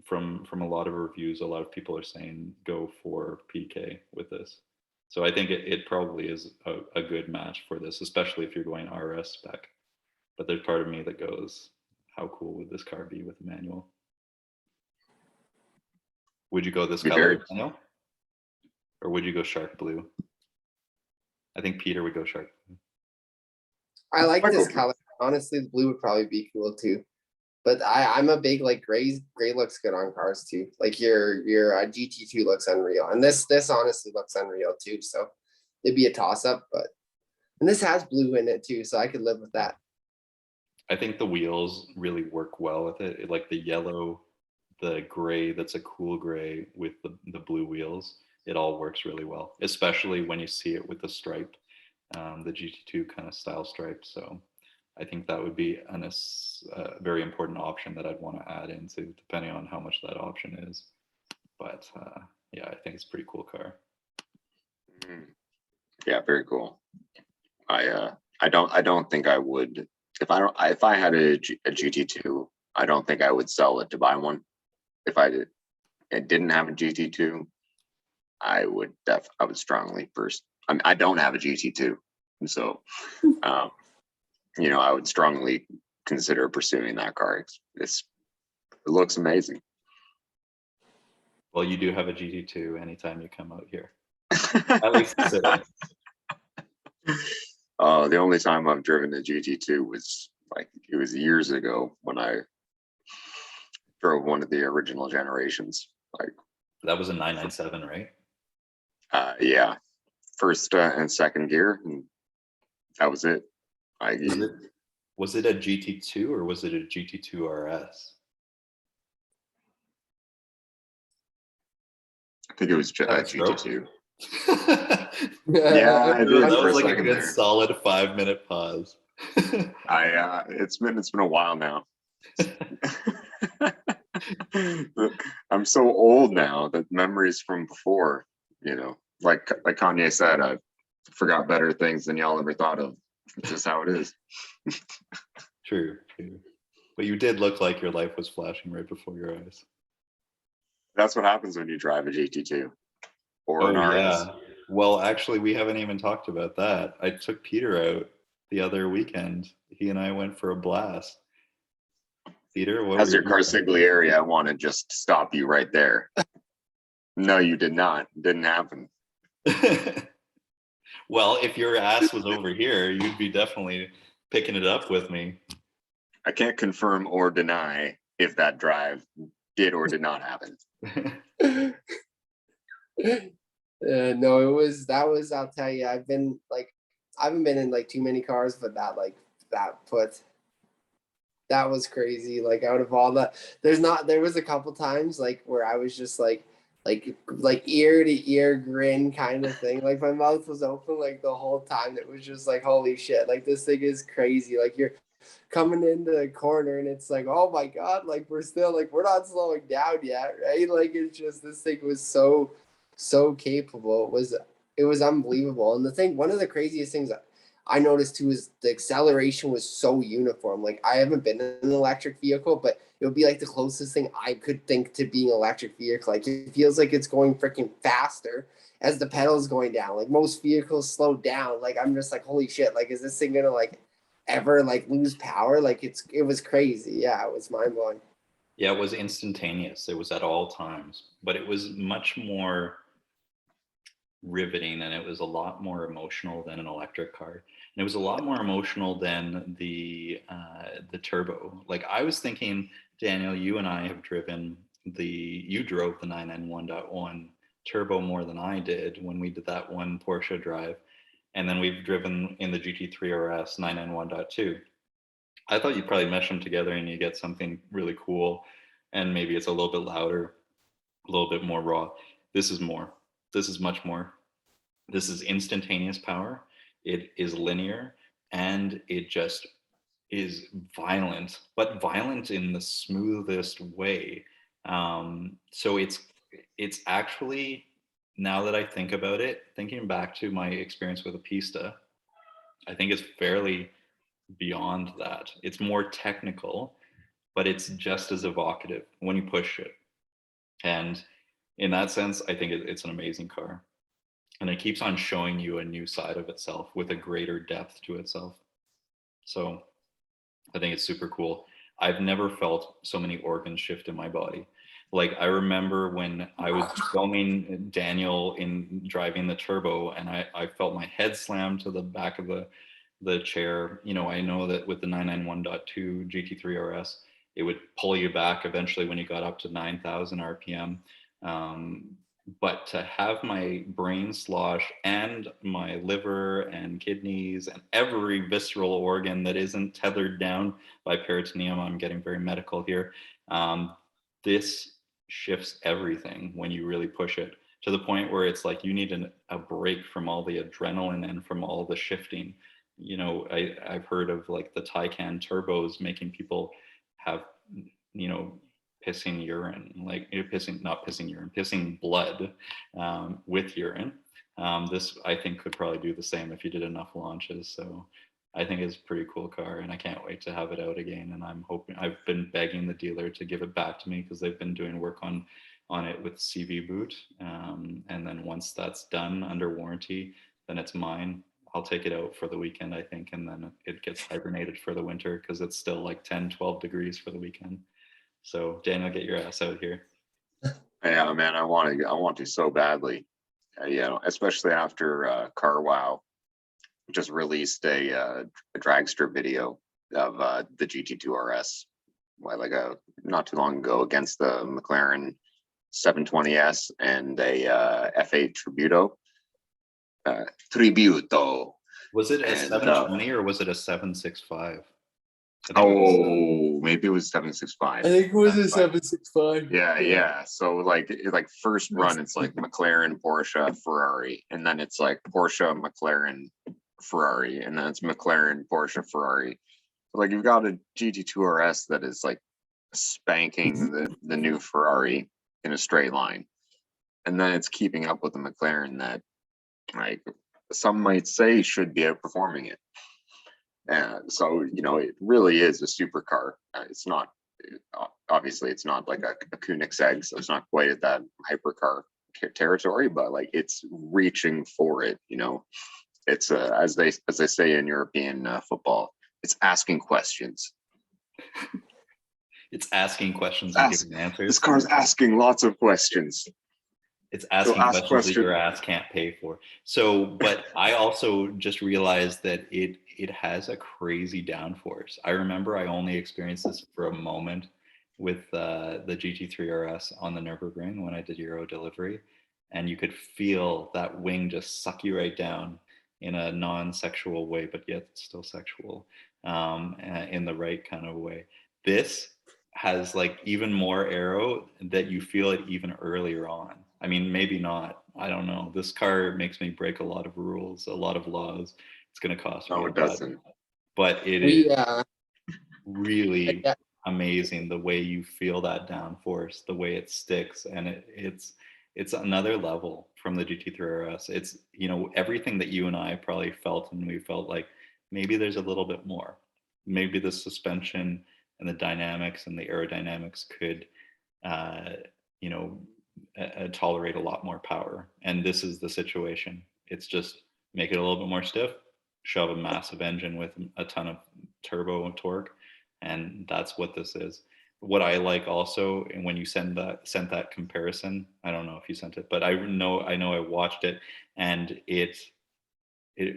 from a lot of reviews, a lot of people are saying go for PDK with this. So I think it probably is a good match for this, especially if you're going RS spec. But there's part of me that goes, how cool would this car be with a manual? Would you go this color, Daniel? Or would you go shark blue? I think Peter would go shark blue. I like this color. Honestly, the blue would probably be cool too. But I'm a big gray looks good on cars too. Like your GT2 looks unreal. And this honestly looks unreal too. So it'd be a toss up, and this has blue in it too, so I could live with that. I think the wheels really work well with it. Like the yellow, the gray, that's a cool gray with the blue wheels. It all works really well, especially when you see it with the stripe, the GT2 kind of style stripe. So I think that would be a very important option that I'd want to add into, depending on how much that option is. But yeah, I think it's a pretty cool car. Yeah, very cool. I don't think I would. If I had a GT2, I don't think I would sell it to buy one. If I didn't have a GT2, I would strongly first. I don't have a GT2, so I would strongly consider pursuing that car. It looks amazing. Well, you do have a GT2 anytime you come out here. At least consider. The only time I've driven a GT2 was it was years ago when I drove one of the original generations. That was a 997, right? Yeah, first and second gear, and that was it. Was it a GT2 or was it a GT2 RS? I think it was GT2. Yeah, I did. That was like a good solid 5-minute pause. It's been a while now. I'm so old now that memories from before, like Kanye said, I forgot better things than y'all ever thought of. It's just how it is. True. But you did look like your life was flashing right before your eyes. That's what happens when you drive a GT2 or an RS. Yeah. Well, actually, we haven't even talked about that. I took Peter out the other weekend. He and I went for a blast. Peter, what as your consigliere, I want to just stop you right there. No, you did not. It didn't happen. Well, if your ass was over here, you'd be definitely picking it up with me. I can't confirm or deny if that drive did or did not happen. No, I'll tell you, I haven't been in like too many cars, but that was crazy. Like out of all there was a couple times like where I was just like ear to ear grin kind of thing. Like my mouth was open like the whole time. It was just like, holy shit, like this thing is crazy. Like you're coming into the corner and it's like, oh my God, like we're not slowing down yet, right? Like it's just this thing was so capable. It was unbelievable. And one of the craziest things I noticed too is the acceleration was so uniform. Like I haven't been in an electric vehicle, but it would be like the closest thing I could think to being an electric vehicle. Like it feels like it's going freaking faster as the pedals going down. Like most vehicles slow down. Like I'm just like, holy shit, like is this thing gonna like ever like lose power? Like it was crazy. Yeah, it was mind blowing. Yeah, it was instantaneous. It was at all times, but it was much more riveting, and it was a lot more emotional than an electric car, and it was a lot more emotional than the turbo. Like I was thinking, Daniel, you and I have driven you drove the 991.1 turbo more than I did when we did that one Porsche drive, and then we've driven in the GT3 RS 991.2. I thought you'd probably mesh them together and you get something really cool, and maybe it's a little bit louder, a little bit more raw. This is more. This is much more. This is instantaneous power. It is linear, and it just is violent, but violent in the smoothest way. So it's actually, now that I think about it, thinking back to my experience with a Pista, I think it's fairly beyond that. It's more technical, but it's just as evocative when you push it. And in that sense, I think it's an amazing car. And it keeps on showing you a new side of itself with a greater depth to itself. So I think it's super cool. I've never felt so many organs shift in my body. Like I remember when I was filming Daniel in driving the turbo, and I felt my head slam to the back of the chair. You know, I know that with the 991.2 GT3 RS, it would pull you back eventually when you got up to 9,000 RPM. But to have my brain slosh and my liver and kidneys and every visceral organ that isn't tethered down by peritoneum, I'm getting very medical here. This shifts everything when you really push it to the point where it's like you need a break from all the adrenaline and from all the shifting. You know, I've heard of like the Taycan turbos making people have, you know, pissing urine, like not pissing urine, pissing blood with urine. This I think could probably do the same if you did enough launches. So I think it's a pretty cool car, and I can't wait to have it out again. And I'm hoping, I've been begging the dealer to give it back to me because they've been doing work on it with CV boot. And then once that's done under warranty, then it's mine. I'll take it out for the weekend, I think, and then it gets hibernated for the winter because it's still like 10, 12 degrees for the weekend. So Daniel, get your ass out here. Yeah, man, I want to so badly. You know, especially after Car Wow just released a dragster video of the GT2 RS, not too long ago, against the McLaren 720S and a F8 Tributo. Was it a 720 or was it a 765? Maybe it was 765. I think it was a 765. Yeah. So like first run, it's like McLaren, Porsche, Ferrari, and then it's like Porsche, McLaren, Ferrari, and then it's McLaren, Porsche, Ferrari. So like you've got a GT2 RS that is like spanking the new Ferrari in a straight line, and then it's keeping up with the McLaren that, like, some might say should be outperforming it. So, you know, it really is a supercar. It's not, obviously, it's not like a Koenigsegg, so it's not quite at that hypercar territory, but like it's reaching for it. You know, it's as they say in European football, it's asking questions. It's asking questions and giving answers. This car's asking lots of questions. It's asking questions that your ass can't pay for. So, but I also just realized that it has a crazy downforce. I remember I only experienced this for a moment with the GT3 RS on the Nürburgring when I did Euro delivery, and you could feel that wing just suck you right down in a non-sexual way, but yet still sexual, in the right kind of way. This has like even more aero that you feel it even earlier on. I mean, maybe not. I don't know. This car makes me break a lot of rules, a lot of laws. It's going to cost me No, a it lot, doesn't. but it is We really yeah, amazing the way you feel that downforce, the way it sticks, and it's another level from the GT3 RS. It's, you know, everything that you and I probably felt, and we felt like maybe there's a little bit more. Maybe the suspension and the dynamics and the aerodynamics could, uh, you know, tolerate a lot more power. And this is the situation. It's just make it a little bit more stiff, shove a massive engine with a ton of turbo and torque, and that's what this is. What I like also, and when you sent that comparison, I don't know if you sent it, but I know I watched it, and it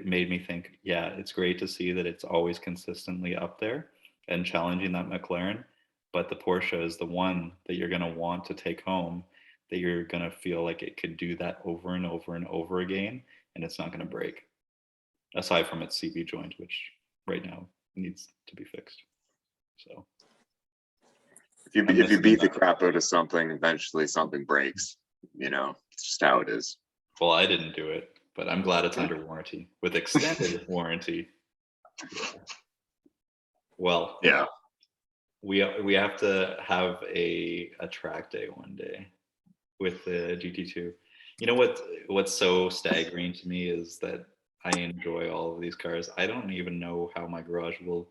made me think, yeah, it's great to see that it's always consistently up there and challenging that McLaren, but the Porsche is the one that you're going to want to take home, that you're going to feel like it could do that over and over and over again, and it's not going to break, aside from its CV joint, which right now needs to be fixed. So If you beat the crap out of something, eventually something breaks. You know, it's just how it is. well, I didn't do it, but I'm glad it's under warranty with extended warranty. Yeah. Well, Yeah. we have to have a track day one day with the GT2. You know what's so staggering to me is that I enjoy all of these cars. I don't even know how my garage will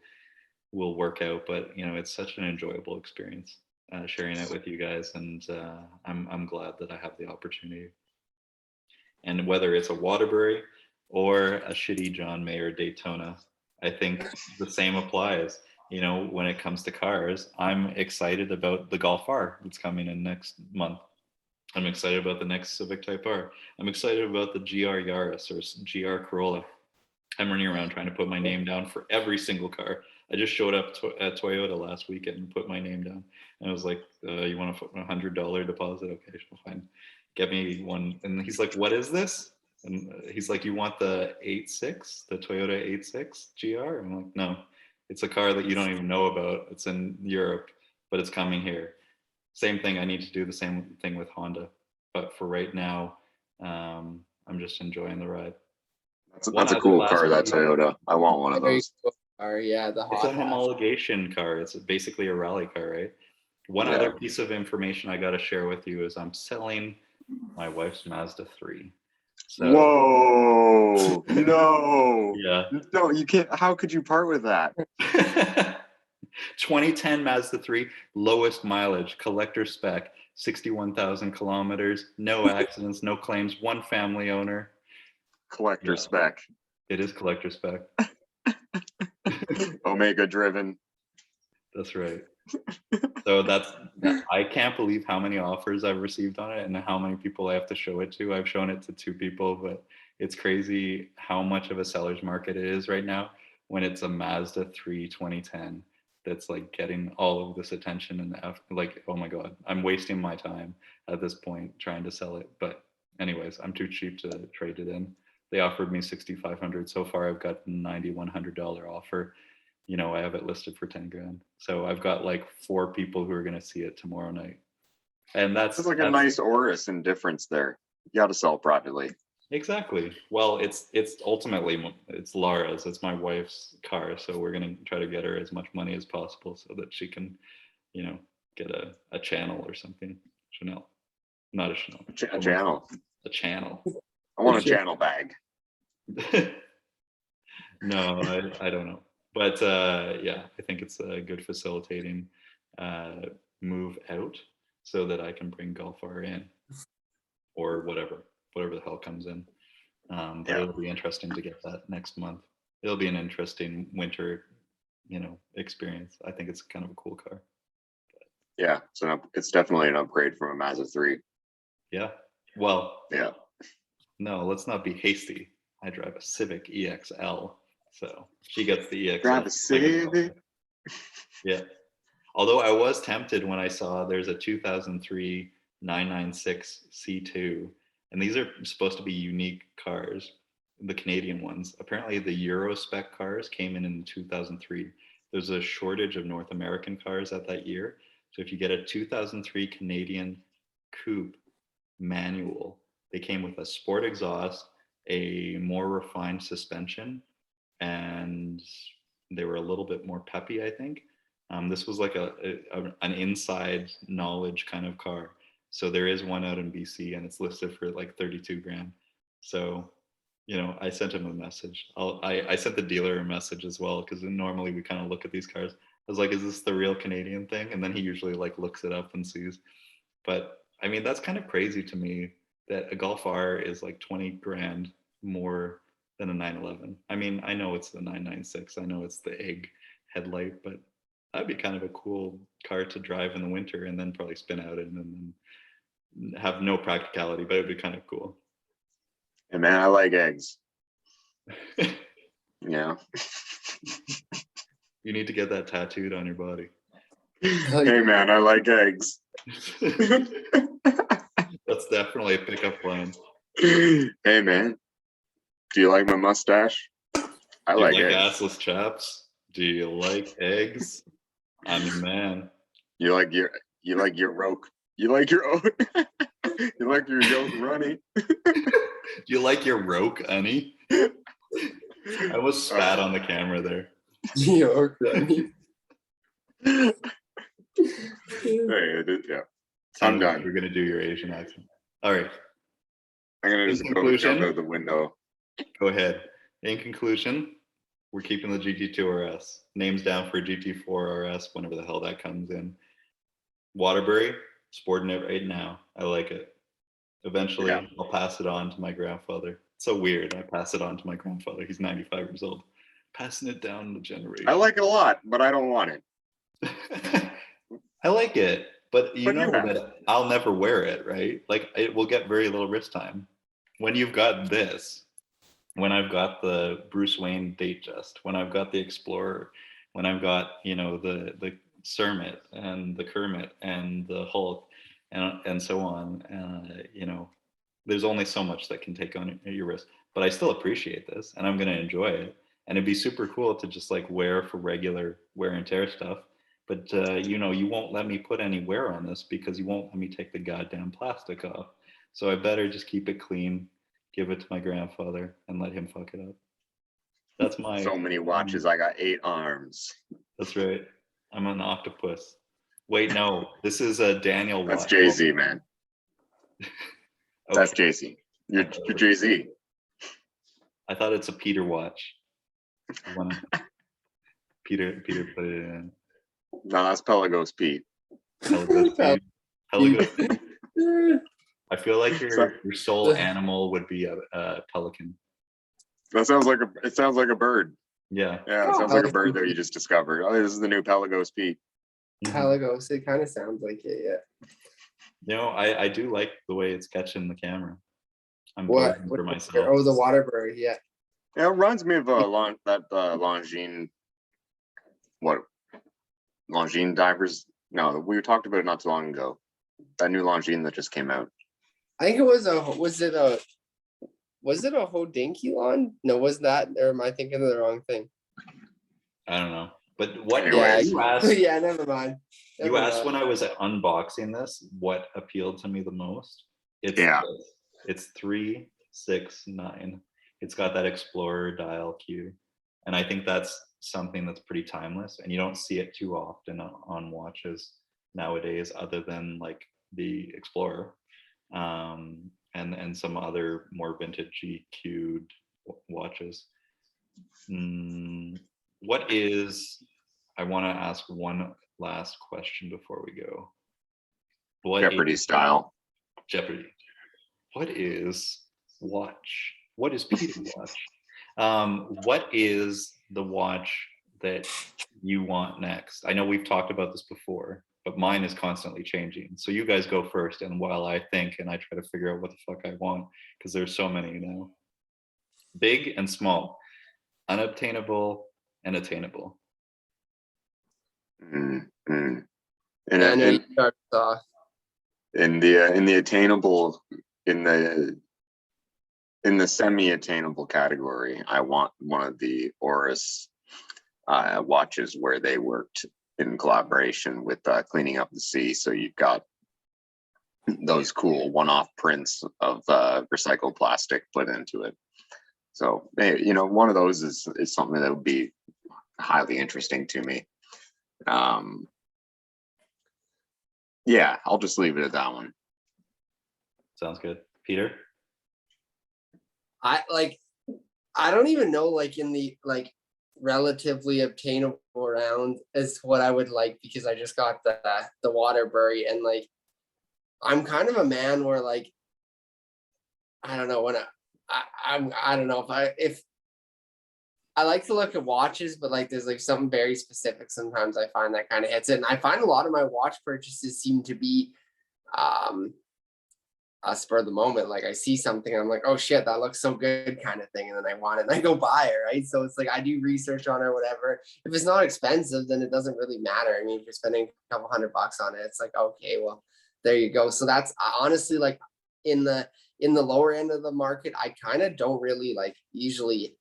work out, but you know, it's such an enjoyable experience sharing it with you guys, and I'm glad that I have the opportunity. And whether it's a Waterbury or a shitty John Mayer Daytona, I think the same applies. You know, when it comes to cars, I'm excited about the Golf R that's coming in next month. I'm excited about the next Civic Type R. I'm excited about the GR Yaris or GR Corolla. I'm running around trying to put my name down for every single car. I just showed up at Toyota last weekend and put my name down. And I was like, you want to put $100 deposit? Okay, fine. Get me one. And he's like, what is this? And he's like, you want the 86, the Toyota 86 GR? I'm like, no, it's a car that you don't even know about. It's in Europe, but it's coming here. Same thing. I need to do the same thing with Honda. But for right now, I'm just enjoying the ride. That's a cool car, that Toyota. I want one of very those. cool car. Yeah, the It's hot a hatch. homologation car. It's basically a rally car, right? One Yeah. other piece of information I got to share with you is I'm selling my wife's Mazda 3. So, Whoa! No! yeah. No, you can't. How could you part with that? 2010 Mazda 3, lowest mileage, collector spec, 61,000 kilometers, no accidents, no claims, one family owner. Collector Yeah. spec. It is collector spec. Omega driven. That's right. So I can't believe how many offers I've received on it and how many people I have to show it to. I've shown it to 2 people, but it's crazy how much of a seller's market it is right now when it's a Mazda 3 2010 that's like getting all of this attention, and like, oh my God, I'm wasting my time at this point trying to sell it. But anyways, I'm too cheap to trade it in. They offered me $6,500. So far I've got $9,100 offer. You know, I have it listed for 10 grand. So I've got like 4 people who are going to see it tomorrow night. And It's like a nice Oris and difference there. You got to sell privately. Exactly. Well, it's ultimately it's Laura's. It's my wife's car, so we're going to try to get her as much money as possible so that she can, you know, get a channel or something. Chanel. Not a Chanel. A channel. A channel. I want a channel bag. No, I don't know. But yeah, I think it's a good facilitating move out so that I can bring Golf R in or whatever the hell comes in. But Yeah. it'll be interesting to get that next month. It'll be an interesting winter, you know, experience. I think it's kind of a cool car. Yeah, so it's definitely an upgrade from a Mazda 3. Yeah. Well, Yeah. no, let's not be hasty. I drive a Civic EXL, so she gets the EXL. Drive a Civic. Yeah. Although I was tempted when I saw there's a 2003 996 C2, and these are supposed to be unique cars, the Canadian ones. Apparently, the Euro spec cars came in 2003. There's a shortage of North American cars at that year. So if you get a 2003 Canadian coupe manual, they came with a sport exhaust, a more refined suspension, and they were a little bit more peppy, I think. This was like an inside knowledge kind of car. So there is one out in BC, and it's listed for like 32 grand. So, I sent him a message. I sent the dealer a message as well, because normally we kind of look at these cars. I was like, is this the real Canadian thing? And then he usually like looks it up and sees. But I mean, that's kind of crazy to me that a Golf R is like 20 grand more than a 911. I mean, I know it's the 996. I know it's the egg headlight, but that'd be kind of a cool car to drive in the winter and then probably spin out in and then have no practicality, but it'd be kind of cool. Hey man, I like eggs. Yeah. You need to get that tattooed on your body. Hey man, I like eggs. That's definitely a pickup line. Hey man, do you like my mustache? I Do you like like eggs. assless chaps? Do you like eggs? I'm your man. You like your roke. You like your own. You like your yoke runny. Do you like your roke, honey? I almost spat on the camera there. You're right. Hey, yeah. I'm done. You're gonna do your Asian accent. All right. I'm gonna In just go conclusion, jump out the window. Go ahead. In conclusion, we're keeping the GT2 RS. Names down for GT4 RS whenever the hell that comes in. Waterbury, sporting it right now. I like it. Eventually, Yeah. I'll pass it on to my grandfather. It's so weird. I pass it on to my grandfather. He's 95 years old. Passing it down the generation. I like it a lot, but I don't want it. I like it, but you But know you have that I'll never wear it, right? Like it will get very little wrist time. When you've got this, when I've got the Bruce Wayne Datejust, when I've got the Explorer, when I've got the Cermet and the Kermit and the Hulk and so on, there's only so much that can take on your wrist. But I still appreciate this, and I'm gonna enjoy it. And it'd be super cool to just like wear for regular wear and tear stuff. But you won't let me put any wear on this because you won't let me take the goddamn plastic off. So I better just keep it clean, give it to my grandfather, and let him fuck it up. That's my. So many watches. I got 8 arms. That's right. I'm an octopus. Wait, no, this is a Daniel watch. That's Jay-Z, man. That's Okay. Jay-Z. You're Jay-Z. I thought it's a Peter watch. Peter put it in. No, that's Pelagos Pete. Pelagos Pete. Pelagos Pete. I feel like your soul animal would be a pelican. That sounds like a bird. Yeah. Yeah, it sounds like a bird that you just discovered. Oh, this is the new Pelagos Pete. Pelagos, it kind of sounds like it, yeah. I do like the way it's catching the camera. I'm What? posing for myself. Oh, the Waterbury, yeah. Yeah, it reminds me of Longines. What? Longines divers? No, we talked about it not too long ago. That new Longines that just came out. I think it was it a Hodinkee lawn? No, was that, or am I thinking of the wrong thing? I don't know. But what Anyways. you asked, Yeah, never mind. you asked when I was unboxing this, what appealed to me the most? It's 369. It's got that Explorer dial cue. And I think that's something that's pretty timeless. And you don't see it too often on watches nowadays, other than like the Explorer. And some other more vintage cued watches. I want to ask one last question before we go. Jeopardy style. Jeopardy. What is watch? What is Peter watch? What is the watch that you want next? I know we've talked about this before, but mine is constantly changing. So you guys go first, and while I think and I try to figure out what the fuck I want, because there's so many now. Big and small, unobtainable and attainable. Mm, mm. Yeah, I know you And started off. in the attainable, in the semi-attainable category, I want one of the Oris watches where they worked in collaboration with Cleaning Up the Sea. So you've got those cool one-off prints of recycled plastic put into it. So one of those is something that would be highly interesting to me. Yeah, I'll just leave it at that one. Sounds good. Peter? I don't even know, like, in the like relatively obtainable round is what I would like, because I just got the Waterbury, and like I'm kind of a man where, like, I don't know when I don't know if I like to look at watches, but like there's like something very specific sometimes I find that kind of hits it. And I find a lot of my watch purchases seem to be um spur of the moment. Like I see something, I'm like, oh shit, that looks so good, kind of thing, and then I want it and I go buy it, right? So it's like I do research on it or whatever. If it's not expensive, then it doesn't really matter. I mean, if you're spending a couple $100 on it, it's like, okay, well, there you go. So that's honestly, like, in the lower end of the market, I kind of don't really like usually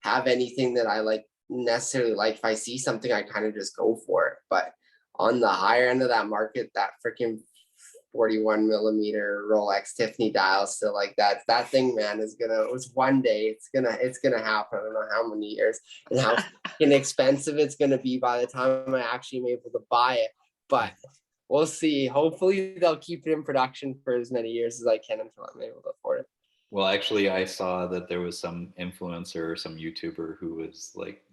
have anything that I like necessarily like. If I see something, I kind of just go for it. But on the higher end of that market, that freaking 41 millimeter Rolex Tiffany dial, still, like, that thing, man, is gonna, it was one day, it's gonna happen. I don't know how many years and how inexpensive it's gonna be by the time I actually am able to buy it. But we'll see. Hopefully they'll keep it in production for as many years as I can until I'm able to afford it. Well, actually, I saw that there was some influencer or some YouTuber who was like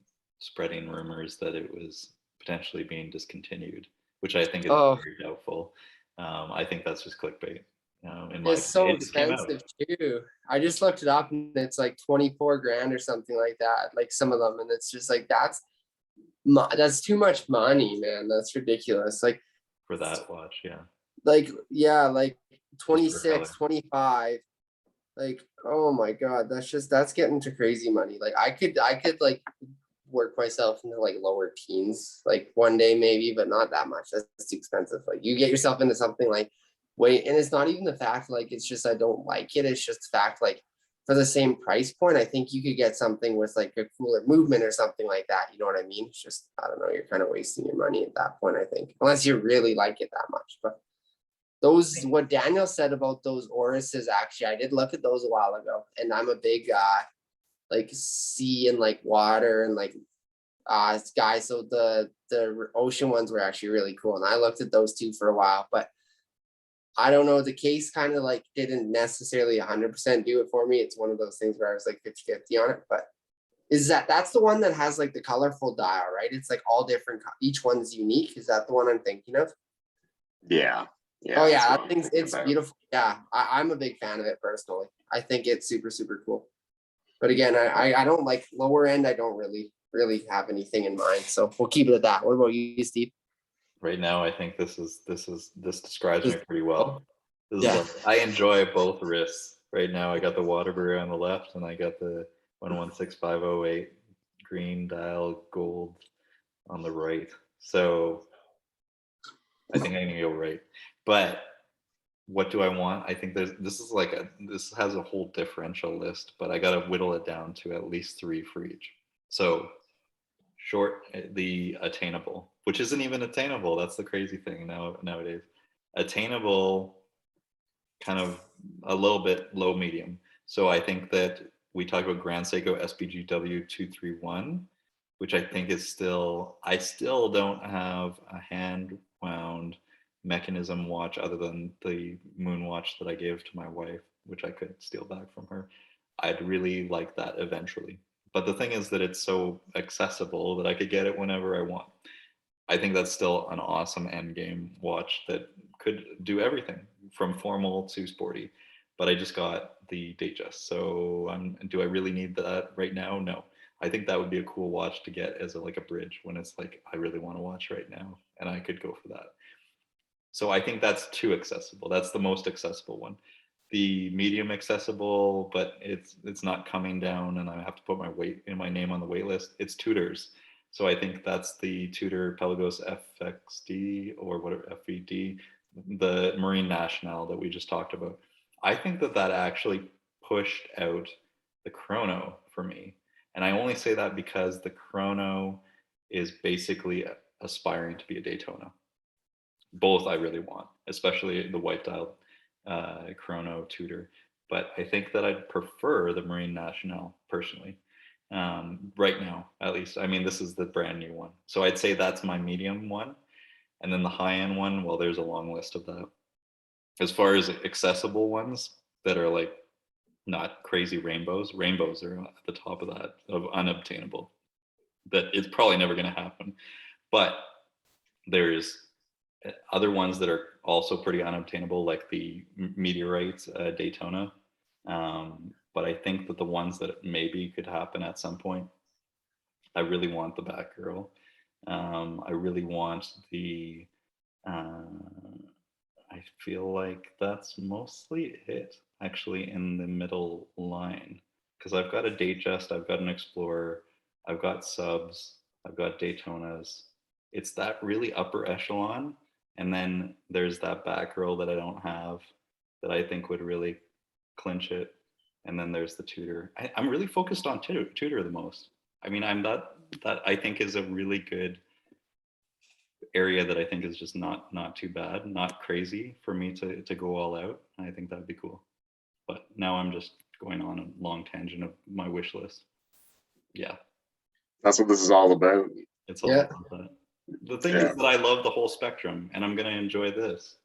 spreading rumors that it was potentially being discontinued, which I think is Oh, very doubtful. I think that's just clickbait. In my it's so opinion, it just came out. expensive too. I just looked it up and it's like 24 grand or something like that. Like some of them, and it's just like that's too much money, man. That's ridiculous. For that watch, yeah, Yeah, like just for 26, color. 25. Like, oh my god, that's getting to crazy money. Like I could like work myself into like lower teens, like one day maybe, but not that much. That's too expensive. Like you get yourself into something like wait, and it's not even the fact, like, it's just I don't like it. It's just the fact, like, for the same price point, I think you could get something with like a cooler movement or something like that. You know what I mean? It's just, I don't know, you're kind of wasting your money at that point, I think, unless you really like it that much. But those, what Daniel said about those Orises, actually, I did look at those a while ago, and I'm a big like sea and like water and like guy. So the ocean ones were actually really cool, and I looked at those two for a while, but I don't know. The case kind of like didn't necessarily 100% do it for me. It's one of those things where I was like 50-50 on it. But that's the one that has like the colorful dial, right? It's like all different. Each one's unique. Is that the one I'm thinking of? Yeah, yeah. Oh That's yeah, what that I'm thing's, thinking it's about. beautiful. Yeah, I'm a big fan of it personally. I think it's super, super cool. But again, I don't like lower end. I don't really have anything in mind. So we'll keep it at that. What about you, Steve? Right now, I think this describes me pretty well. This is Yeah. like I enjoy both wrists. Right now, I got the Waterbury on the left, and I got the 116508 green dial gold on the right. So I think I'm gonna go right. But what do I want? I think this has a whole differential list, but I gotta whittle it down to at least three for each. So the attainable, which isn't even attainable. That's the crazy thing nowadays. Attainable, kind of a little bit low medium. So I think that we talk about Grand Seiko SBGW 231, which I think is I still don't have a hand wound mechanism watch other than the moon watch that I gave to my wife, which I could steal back from her. I'd really like that eventually. But the thing is that it's so accessible that I could get it whenever I want. I think that's still an awesome end game watch that could do everything from formal to sporty. But I just got the Datejust. So do I really need that right now? No. I think that would be a cool watch to get as like a bridge when it's like, I really want to watch right now. And I could go for that. So I think that's too accessible. That's the most accessible one. The medium accessible, but it's not coming down, and I have to put my name on the wait list. It's Tudors. So I think that's the Tudor Pelagos FXD or whatever FVD, the Marine Nationale that we just talked about. I think that that actually pushed out the Chrono for me. And I only say that because the Chrono is basically aspiring to be a Daytona. Both I really want, especially the white dial Chrono Tudor. But I think that I'd prefer the Marine Nationale personally, right now, at least. I mean, this is the brand new one. So I'd say that's my medium one. And then the high end one, well, there's a long list of that. As far as accessible ones that are like not crazy rainbows, rainbows are at the top of that, of unobtainable. That it's probably never going to happen. But there's other ones that are also pretty unobtainable, like the Meteorites Daytona. But I think that the ones that maybe could happen at some point, I really want the Batgirl. I really want the. I feel like that's mostly it, actually, in the middle line, because I've got a Datejust, I've got an Explorer, I've got subs, I've got Daytonas. It's that really upper echelon, and then there's that Batgirl that I don't have that I think would really clinch it. And then there's the Tudor. I'm really focused on Tudor the most. I mean, I'm that I think is a really good area that I think is just not too bad, not crazy for me to go all out. I think that'd be cool. But now I'm just going on a long tangent of my wish list. Yeah, That's what this is all about. it's all about that. The thing is that I love the whole spectrum, and I'm gonna enjoy this.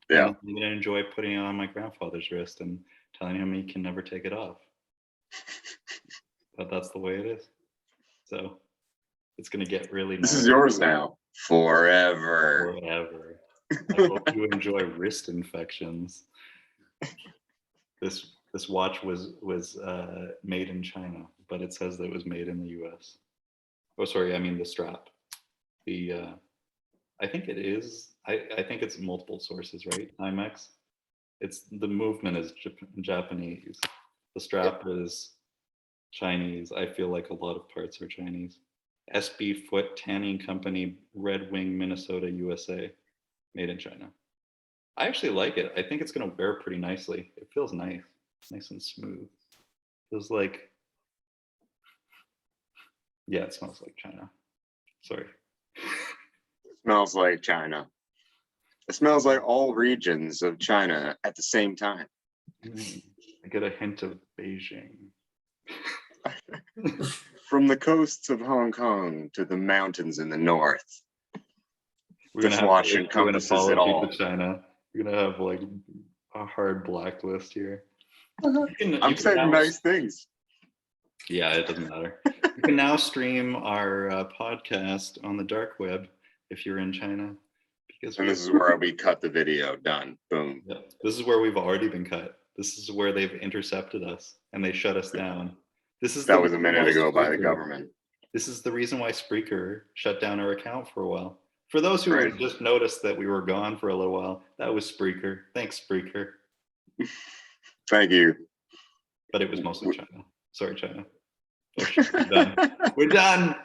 Yeah, and I'm gonna enjoy putting it on my grandfather's wrist and telling him he can never take it off. But that's the way it is. So it's gonna get really nice. this is yours now forever. Forever. I hope you enjoy wrist infections. This watch was made in China, but it says that it was made in the U.S. Oh, sorry, I mean the strap. The I think it is. I think it's multiple sources, right? Timex. It's the movement is Japanese. The strap is Chinese. I feel like a lot of parts are Chinese. SB Foot Tanning Company, Red Wing, Minnesota, USA, made in China. I actually like it. I think it's going to wear pretty nicely. It feels nice, nice and smooth. Feels like, yeah, it smells like China. Sorry. It smells like China. It smells like all regions of China at the same time. I get a hint of Beijing. From the coasts of Hong Kong to the mountains in the north. We're This gonna watch have to do an encompasses it apology all. to China. We're gonna have like a hard blacklist here. I'm saying nice things. Yeah, it doesn't matter. You can now stream our podcast on the dark web if you're in China. Because And this is where we cut the video. Done. Boom. yeah, this is where we've already been cut. This is where they've intercepted us and they shut us down. This is That was a minute ago by the government. This is the reason why Spreaker shut down our account for a while. For those who Right. just noticed that we were gone for a little while, that was Spreaker. Thanks, Spreaker. Thank you. But it was mostly China. Sorry, China. Oh, shit, we're done. We're done.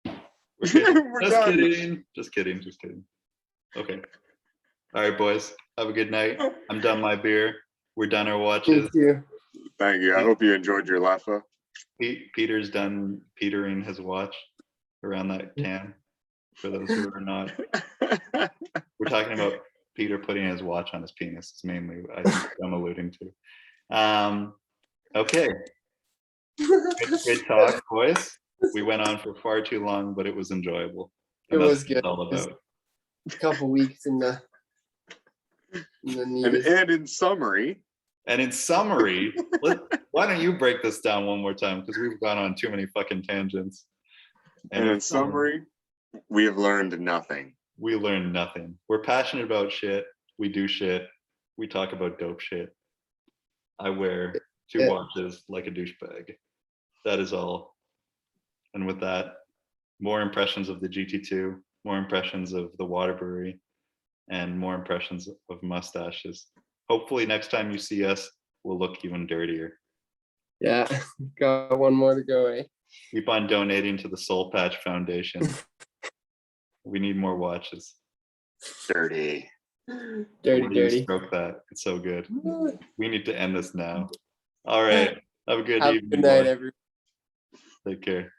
We're kidding. We're Just done. kidding. Just kidding. Just kidding. Okay. All right, boys. Have a good night. I'm done my beer. We're done our watches. Thank you. Thank you. I hope you enjoyed your Leffa. Peter's done petering his watch around that tan. For those who are not, we're talking about Peter putting his watch on his penis. Is mainly I think I'm alluding to. Okay. Good talk, boys. We went on for far too long, but it was enjoyable. It was That's what it's good. all about. A couple weeks in the news. And in summary, And in summary, why don't you break this down one more time? Because we've gone on too many fucking tangents. and in summary, we have learned nothing. We learned nothing. We're passionate about shit. We do shit. We talk about dope shit. I wear two watches like a douchebag. That is all. And with that, more impressions of the GT2, more impressions of the water brewery, and more impressions of mustaches. Hopefully next time you see us, we'll look even dirtier. Yeah, got one more to go, eh? Keep on donating to the Soul Patch Foundation. We need more watches. Dirty. Where Dirty, do you dirty. stroke that? It's so good. We need to end this now. All right. Have a good Have a evening. good night, boys. everyone. Take care.